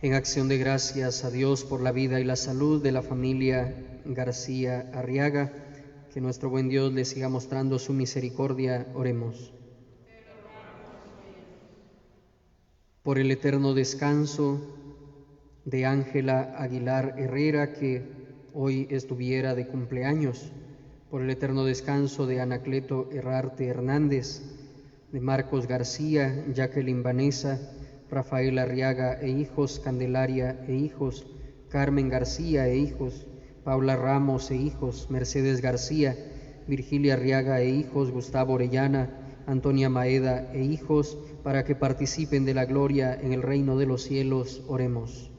En acción de gracias a Dios por la vida y la salud de la familia García Arriaga, que nuestro buen Dios le siga mostrando su misericordia, oremos. Por el eterno descanso de Ángela Aguilar Herrera, que hoy estuviera de cumpleaños, por el eterno descanso de Anacleto Herrarte Hernández, de Marcos García, Jacqueline Vanessa, Rafael Arriaga e hijos, Candelaria e hijos, Carmen García e hijos, Paula Ramos e hijos, Mercedes García, Virgilia Arriaga e hijos, Gustavo Orellana, Antonia Maeda e hijos, para que participen de la gloria en el reino de los cielos, oremos.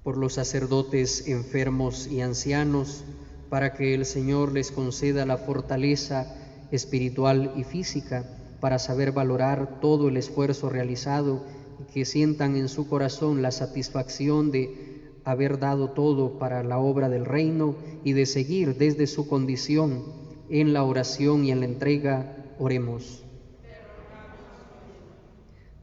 Por los sacerdotes enfermos y ancianos, para que el Señor les conceda la fortaleza espiritual y física para saber valorar todo el esfuerzo realizado y que sientan en su corazón la satisfacción de haber dado todo para la obra del reino y de seguir desde su condición en la oración y en la entrega, oremos.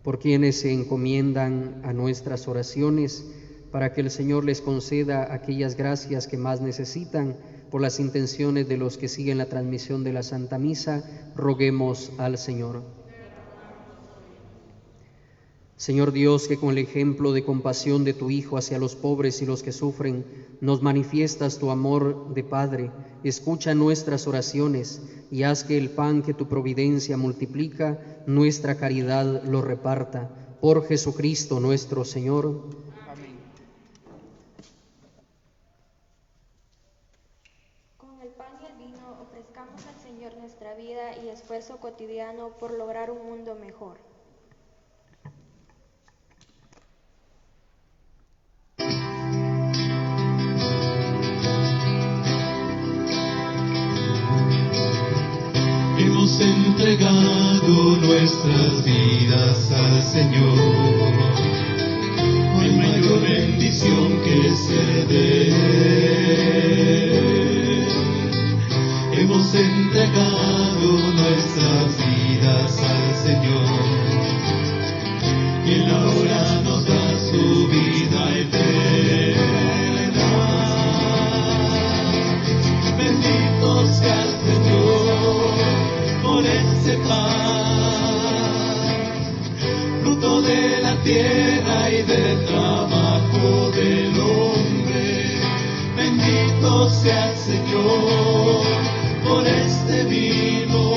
Por quienes se encomiendan a nuestras oraciones, para que el Señor les conceda aquellas gracias que más necesitan, por las intenciones de los que siguen la transmisión de la Santa Misa, roguemos al Señor. Señor Dios, que con el ejemplo de compasión de tu Hijo hacia los pobres y los que sufren, nos manifiestas tu amor de Padre, escucha nuestras oraciones y haz que el pan que tu providencia multiplica, nuestra caridad lo reparta. Por Jesucristo nuestro Señor. Nuestra vida y esfuerzo cotidiano por lograr un mundo mejor. Hemos entregado nuestras vidas al Señor. No hay mayor bendición que ser de Él. Hemos entregado nuestras vidas al Señor y Él ahora nos da su vida eterna. Bendito sea el Señor por ese pan, fruto de la tierra y del trabajo del hombre. Bendito sea el Señor por este vino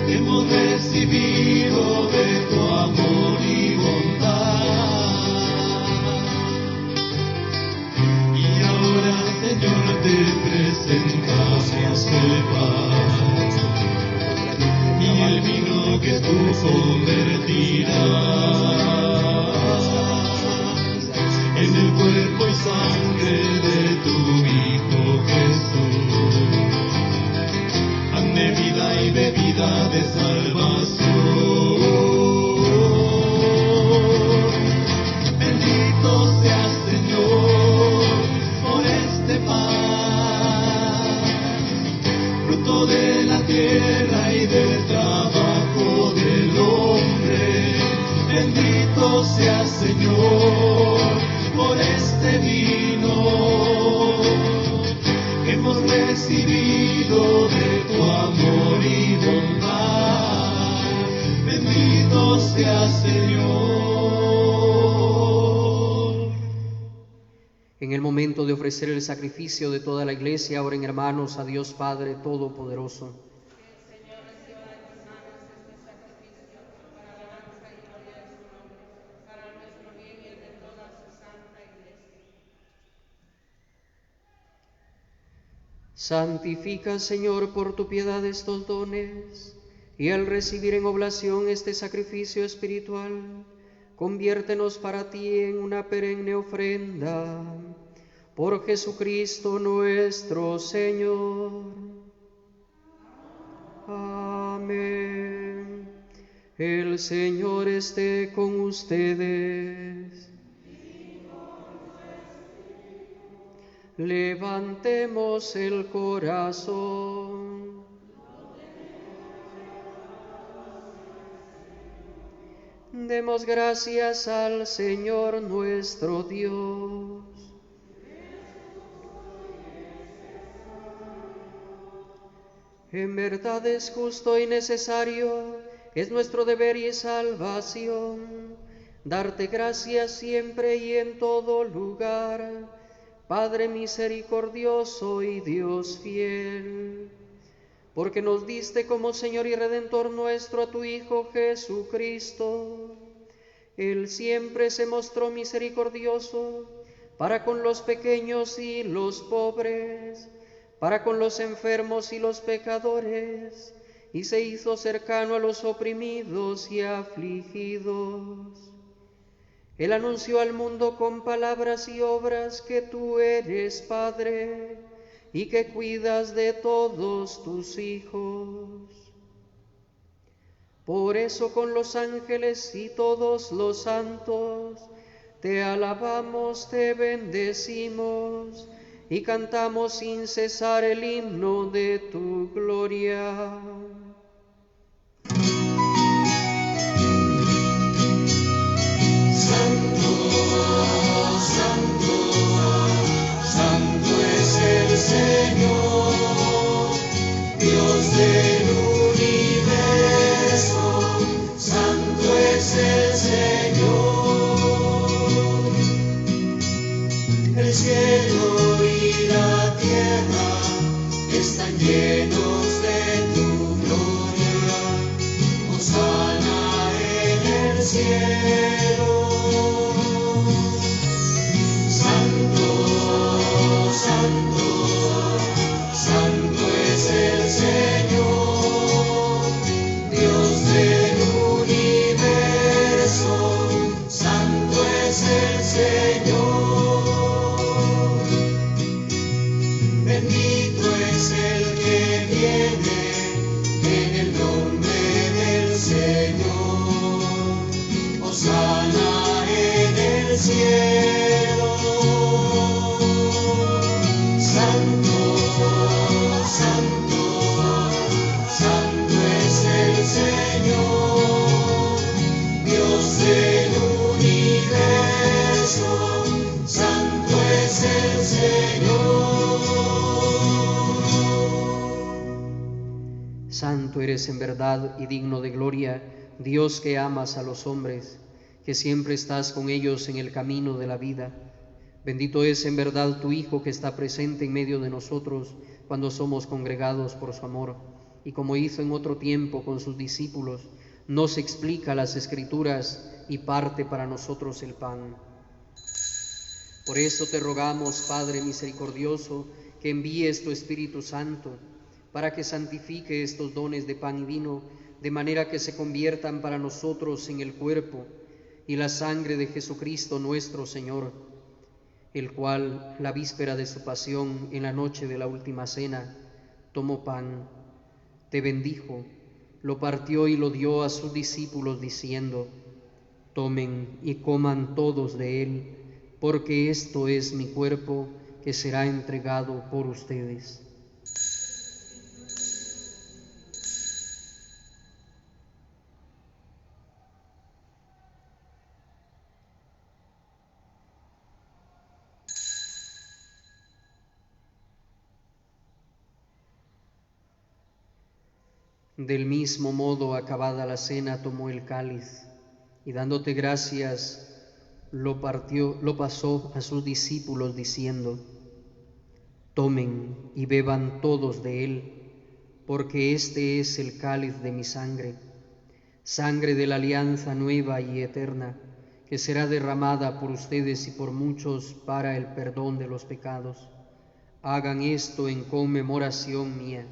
que hemos recibido de tu amor y bondad. Y ahora, Señor, te presentamos el pan y el vino que tú convertirás en el cuerpo y sangre de tu Hijo Jesús, pan de vida y bebida de salvación. Bendito seas, Señor, por este pan, fruto de la tierra y del trabajo del hombre. Bendito seas, Señor, por este vino que hemos recibido de tu amor y bondad. Bendito seas, Señor. En el momento de ofrecer el sacrificio de toda la Iglesia, oren hermanos a Dios Padre Todopoderoso. Santifica, Señor, por tu piedad estos dones, y al recibir en oblación este sacrificio espiritual, conviértenos para ti en una perenne ofrenda. Por Jesucristo nuestro Señor. Amén. El Señor esté con ustedes. Levantemos el corazón. Demos gracias al Señor nuestro Dios. En verdad es justo y necesario, es nuestro deber y salvación, darte gracias siempre y en todo lugar, Padre misericordioso y Dios fiel, porque nos diste como Señor y Redentor nuestro a tu Hijo Jesucristo. Él siempre se mostró misericordioso para con los pequeños y los pobres, para con los enfermos y los pecadores, y se hizo cercano a los oprimidos y afligidos. Él anunció al mundo con palabras y obras que tú eres Padre y que cuidas de todos tus hijos. Por eso con los ángeles y todos los santos te alabamos, te bendecimos y cantamos sin cesar el himno de tu gloria. Santo, santo, santo es el Señor, Dios del universo, santo es el Señor. El cielo y la tierra están llenos de tu gloria. Hosana en el cielo. Santo, santo, santo es el Señor, Dios del universo, santo es el Señor. Bendito es el que viene en el nombre del Señor. Hosana en el cielo. Santo, santo, santo es el Señor, Dios del universo, santo es el Señor. Santo eres en verdad y digno de gloria, Dios que amas a los hombres, que siempre estás con ellos en el camino de la vida. Bendito es en verdad tu Hijo que está presente en medio de nosotros cuando somos congregados por su amor, y como hizo en otro tiempo con sus discípulos, nos explica las Escrituras y parte para nosotros el pan. Por eso te rogamos, Padre misericordioso, que envíes tu Espíritu Santo, para que santifique estos dones de pan y vino, de manera que se conviertan para nosotros en el cuerpo y la sangre de Jesucristo nuestro Señor, el cual, la víspera de su pasión, en la noche de la última cena, tomó pan, te bendijo, lo partió y lo dio a sus discípulos, diciendo: tomen y coman todos de él, porque esto es mi cuerpo que será entregado por ustedes. Del mismo modo, acabada la cena, tomó el cáliz y dándote gracias, lo pasó a sus discípulos diciendo: tomen y beban todos de él, porque este es el cáliz de mi sangre, sangre de la alianza nueva y eterna, que será derramada por ustedes y por muchos para el perdón de los pecados. Hagan esto en conmemoración mía.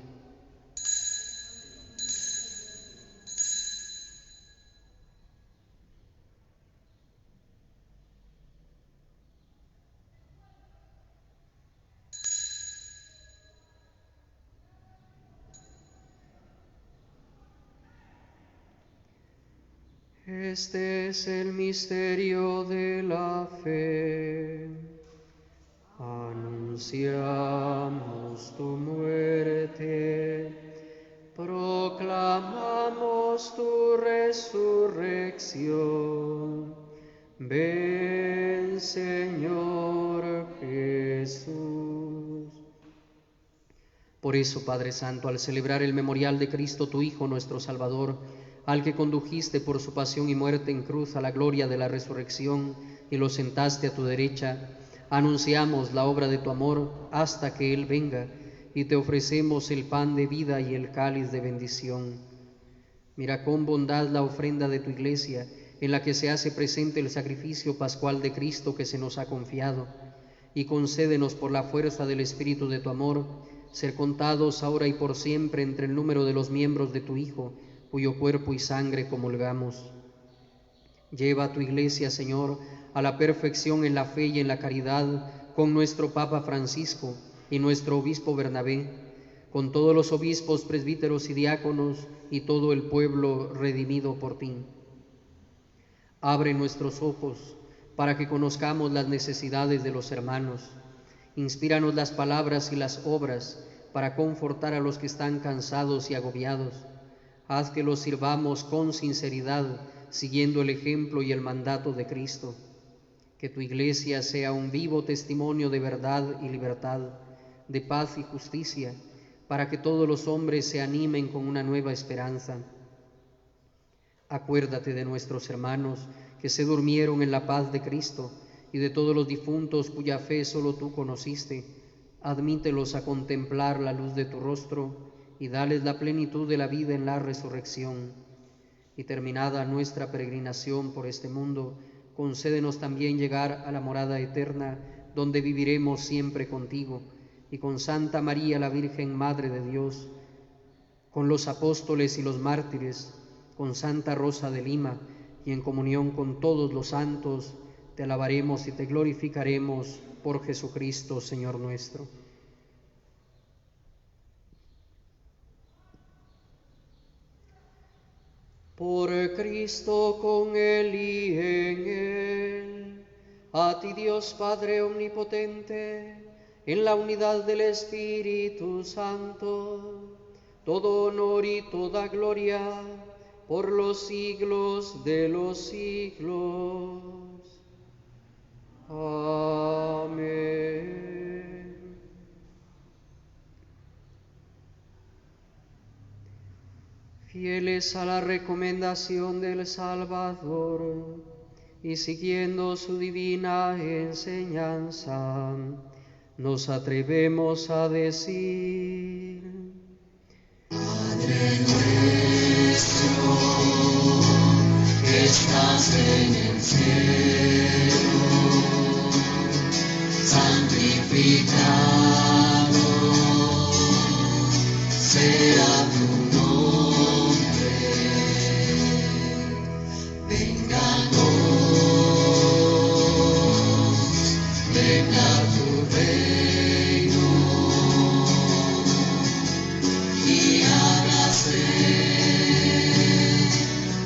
Este es el misterio de la fe. Anunciamos tu muerte, proclamamos tu resurrección. Ven, Señor Jesús. Por eso, Padre Santo, al celebrar el memorial de Cristo, tu Hijo, nuestro Salvador, al que condujiste por su pasión y muerte en cruz a la gloria de la resurrección y lo sentaste a tu derecha, anunciamos la obra de tu amor hasta que Él venga, y te ofrecemos el pan de vida y el cáliz de bendición. Mira con bondad la ofrenda de tu Iglesia, en la que se hace presente el sacrificio pascual de Cristo que se nos ha confiado, y concédenos por la fuerza del Espíritu de tu amor, ser contados ahora y por siempre entre el número de los miembros de tu Hijo, cuyo cuerpo y sangre comulgamos. Lleva a tu Iglesia, Señor, a la perfección en la fe y en la caridad, con nuestro Papa Francisco y nuestro Obispo Bernabé, con todos los obispos, presbíteros y diáconos, y todo el pueblo redimido por ti. Abre nuestros ojos para que conozcamos las necesidades de los hermanos. Inspíranos las palabras y las obras para confortar a los que están cansados y agobiados. Haz que los sirvamos con sinceridad, siguiendo el ejemplo y el mandato de Cristo. Que tu Iglesia sea un vivo testimonio de verdad y libertad, de paz y justicia, para que todos los hombres se animen con una nueva esperanza. Acuérdate de nuestros hermanos que se durmieron en la paz de Cristo y de todos los difuntos cuya fe solo tú conociste. Admítelos a contemplar la luz de tu rostro y dales la plenitud de la vida en la resurrección. Y terminada nuestra peregrinación por este mundo, concédenos también llegar a la morada eterna, donde viviremos siempre contigo, y con Santa María la Virgen Madre de Dios, con los apóstoles y los mártires, con Santa Rosa de Lima, y en comunión con todos los santos, te alabaremos y te glorificaremos por Jesucristo, Señor nuestro. Por Cristo, con Él y en Él, a ti Dios Padre omnipotente, en la unidad del Espíritu Santo, todo honor y toda gloria, por los siglos de los siglos. Amén. Fieles a la recomendación del Salvador y siguiendo su divina enseñanza, nos atrevemos a decir: Padre nuestro, que estás en el cielo, santificado sea tu nombre. Venga a Dios, venga tu reino, y hágase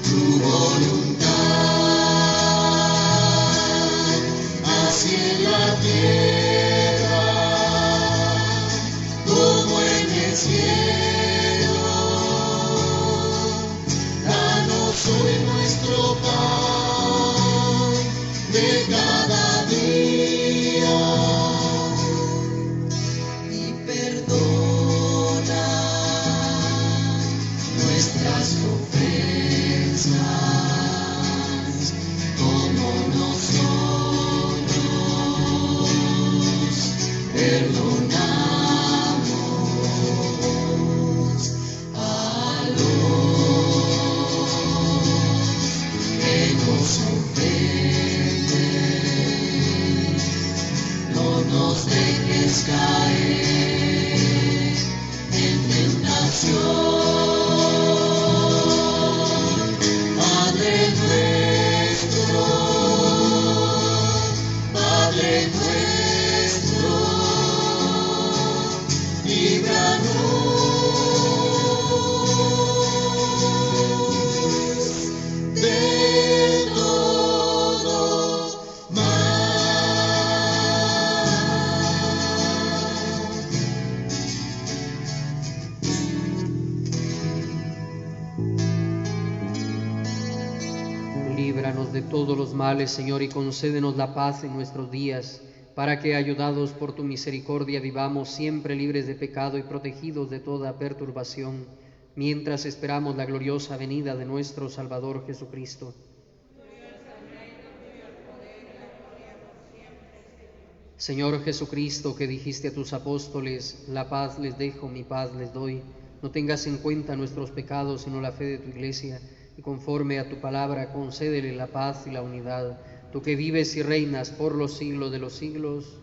tu voluntad, así en la tierra como en el cielo. Danos hoy nuestro pan de cada día, y perdona nuestras ofensas, como nosotros perdonamos Líbranos de todos los males, Señor, y concédenos la paz en nuestros días, para que, ayudados por tu misericordia, vivamos siempre libres de pecado y protegidos de toda perturbación, mientras esperamos la gloriosa venida de nuestro Salvador Jesucristo. Señor Jesucristo, que dijiste a tus apóstoles, la paz les dejo, mi paz les doy, no tengas en cuenta nuestros pecados, sino la fe de tu Iglesia, y conforme a tu palabra concédele la paz y la unidad. Tú que vives y reinas por los siglos de los siglos,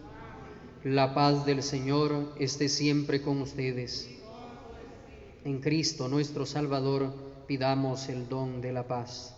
la paz del Señor esté siempre con ustedes. En Cristo nuestro Salvador pidamos el don de la paz.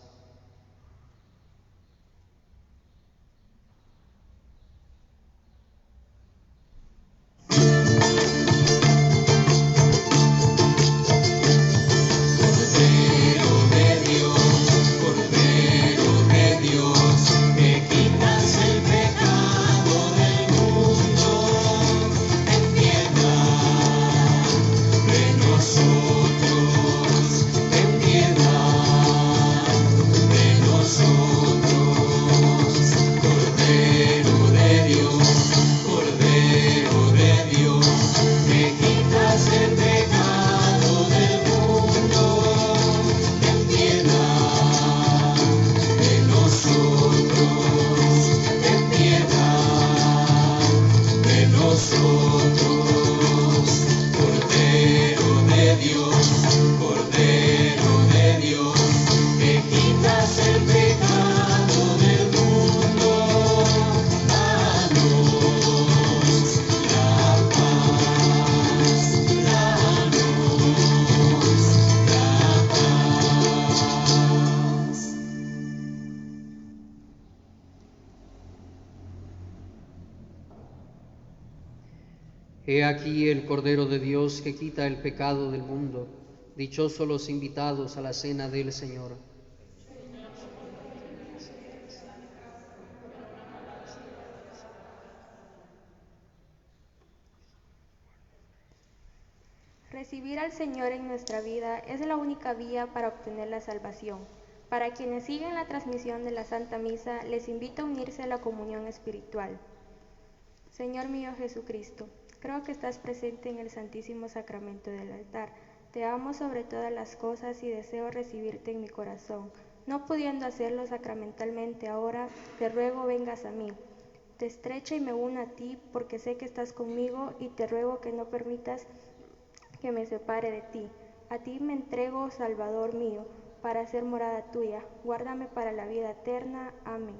He aquí el Cordero de Dios que quita el pecado del mundo. Dichosos los invitados a la cena del Señor. Recibir al Señor en nuestra vida es la única vía para obtener la salvación. Para quienes siguen la transmisión de la Santa Misa, les invito a unirse a la comunión espiritual. Señor mío Jesucristo, creo que estás presente en el Santísimo Sacramento del altar. Te amo sobre todas las cosas y deseo recibirte en mi corazón. No pudiendo hacerlo sacramentalmente ahora, te ruego vengas a mí. Te estrecho y me uno a ti porque sé que estás conmigo y te ruego que no permitas que me separe de ti. A ti me entrego, Salvador mío, para ser morada tuya. Guárdame para la vida eterna. Amén.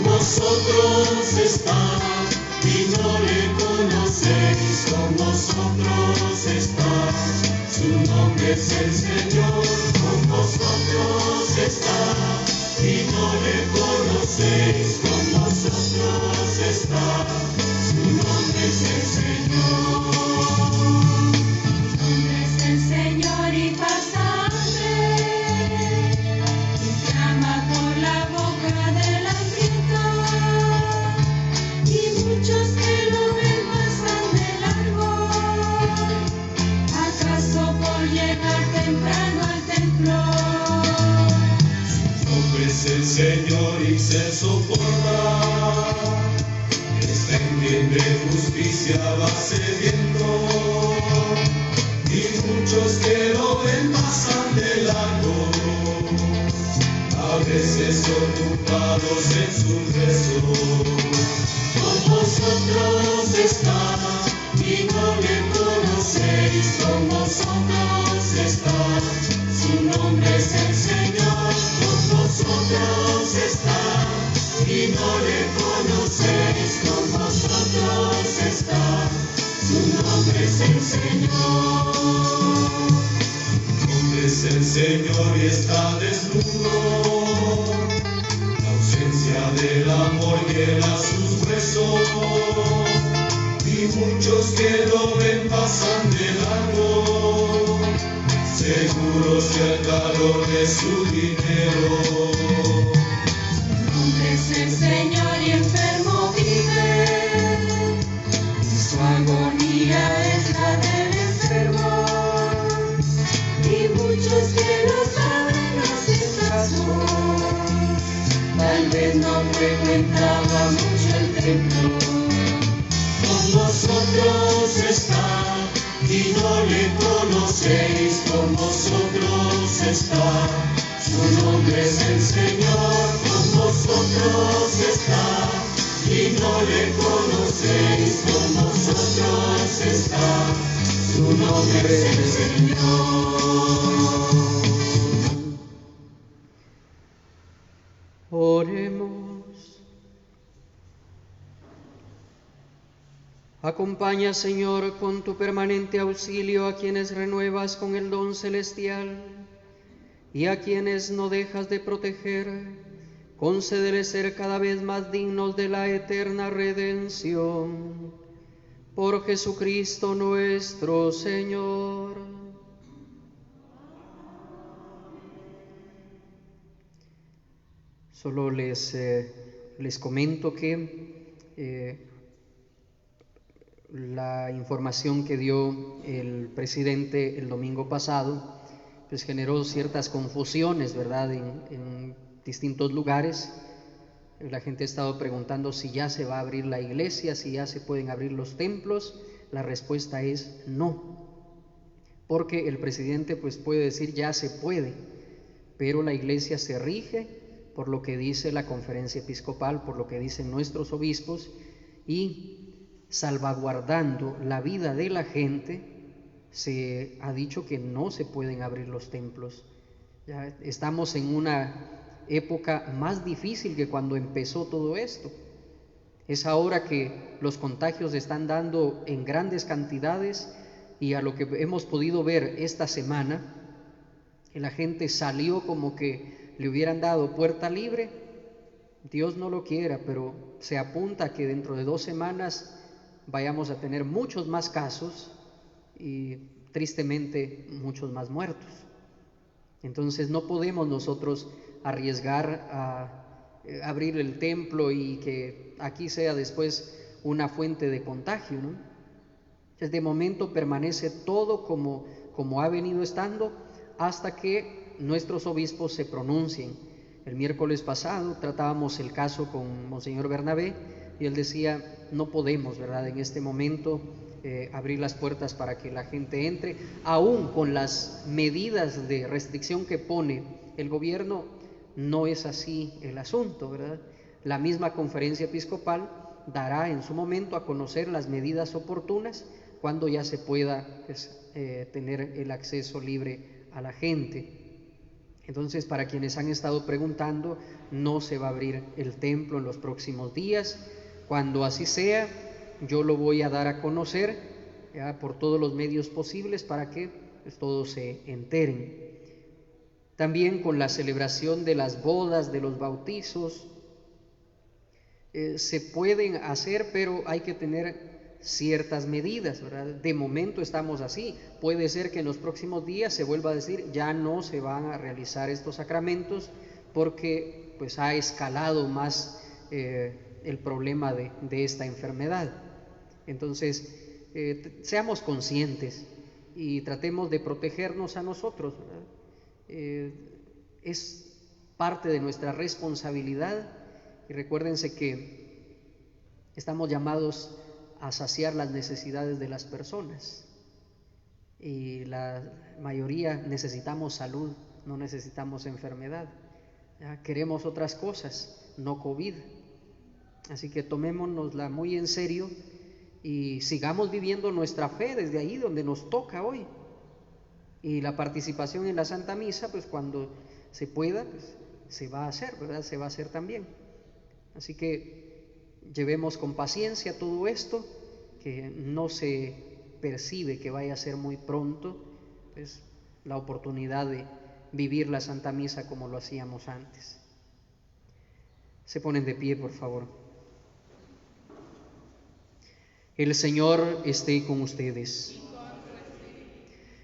Vosotros está y no le conocéis, con vosotros está, su nombre es el Señor, con vosotros está y no le conocéis, con vosotros está, su nombre es el Señor. Su nombre es el Señor y pasa hambre, y clama por la boca de la muchos que lo ven pasan de largo, acaso por llegar temprano al templo. Su nombre es el Señor y se soporta, está en bien de justicia va cediendo, y muchos que lo ven pasan de largo, a veces ocupados en sus rezos. Con vosotros está y no le conocéis, con vosotros está, su nombre es el Señor, con vosotros está y no le conocéis, con vosotros está, su nombre es el Señor. Su nombre es el Señor y está desnudo, la ausencia del amor hiela sus huesos, y muchos que lo ven pasan de largo, seguros que al calor de su dinero. Su nombre es el Señor. centro. Con vosotros está y no le conocéis, con vosotros está. Su nombre es el Señor, con vosotros está y no le conocéis, con vosotros está. Su nombre es el Señor. Oremos. Acompaña, Señor, con tu permanente auxilio a quienes renuevas con el don celestial y a quienes no dejas de proteger. Concédeles ser cada vez más dignos de la eterna redención. Por Jesucristo nuestro Señor. Solo les comento que la información que dio el presidente el domingo pasado pues generó ciertas confusiones, ¿verdad?, en distintos lugares. La gente ha estado preguntando si ya se va a abrir la iglesia, si ya se pueden abrir los templos. La respuesta es no, porque el presidente pues puede decir ya se puede, pero la iglesia se rige por lo que dice la conferencia episcopal, por lo que dicen nuestros obispos, y salvaguardando la vida de la gente, se ha dicho que no se pueden abrir los templos. Ya estamos en una época más difícil que cuando empezó todo esto. Es ahora que los contagios se están dando en grandes cantidades, y a lo que hemos podido ver esta semana, que la gente salió como que le hubieran dado puerta libre. Dios no lo quiera, pero se apunta que dentro de 2 semanas vayamos a tener muchos más casos y tristemente muchos más muertos. Entonces no podemos nosotros arriesgar a abrir el templo y que aquí sea después una fuente de contagio, ¿no? Entonces, de momento permanece todo como ha venido estando hasta que nuestros obispos se pronuncien. El miércoles pasado tratábamos el caso con Monseñor Bernabé y él decía, no podemos, ¿verdad?, en este momento abrir las puertas para que la gente entre, aún con las medidas de restricción que pone el gobierno. No es así el asunto, ¿verdad? La misma conferencia episcopal dará en su momento a conocer las medidas oportunas cuando ya se pueda tener el acceso libre a la gente. Entonces, para quienes han estado preguntando, no se va a abrir el templo en los próximos días. Cuando así sea, yo lo voy a dar a conocer ya por todos los medios posibles para que pues, todos se enteren. También con la celebración de las bodas, de los bautizos, se pueden hacer, pero hay que tener ciertas medidas, ¿verdad? De momento estamos así. Puede ser que en los próximos días se vuelva a decir ya no se van a realizar estos sacramentos porque pues ha escalado más el problema de esta enfermedad. Entonces seamos conscientes y tratemos de protegernos a nosotros, ¿verdad? Es parte de nuestra responsabilidad, y recuérdense que estamos llamados a saciar las necesidades de las personas, y la mayoría necesitamos salud, no necesitamos enfermedad. ¿Ya? Queremos otras cosas, no COVID. Así que tomémonosla muy en serio y sigamos viviendo nuestra fe desde ahí donde nos toca hoy. Y la participación en la Santa Misa, pues cuando se pueda, pues se va a hacer, ¿verdad? Se va a hacer también. Así que llevemos con paciencia todo esto, que no se percibe que vaya a ser muy pronto, pues la oportunidad de vivir la Santa Misa como lo hacíamos antes. Se ponen de pie, por favor. El Señor esté con ustedes.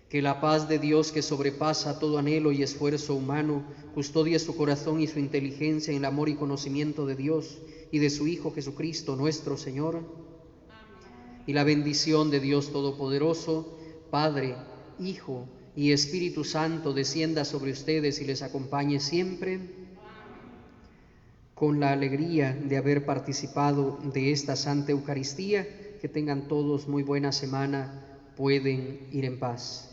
Que la paz de Dios, que sobrepasa todo anhelo y esfuerzo humano, custodie su corazón y su inteligencia en el amor y conocimiento de Dios y de su Hijo Jesucristo nuestro Señor. Amén. Y la bendición de Dios Todopoderoso, Padre, Hijo y Espíritu Santo, descienda sobre ustedes y les acompañe siempre. Amén. con la alegría de haber participado de esta Santa Eucaristía. Que tengan todos muy buena semana, pueden ir en paz.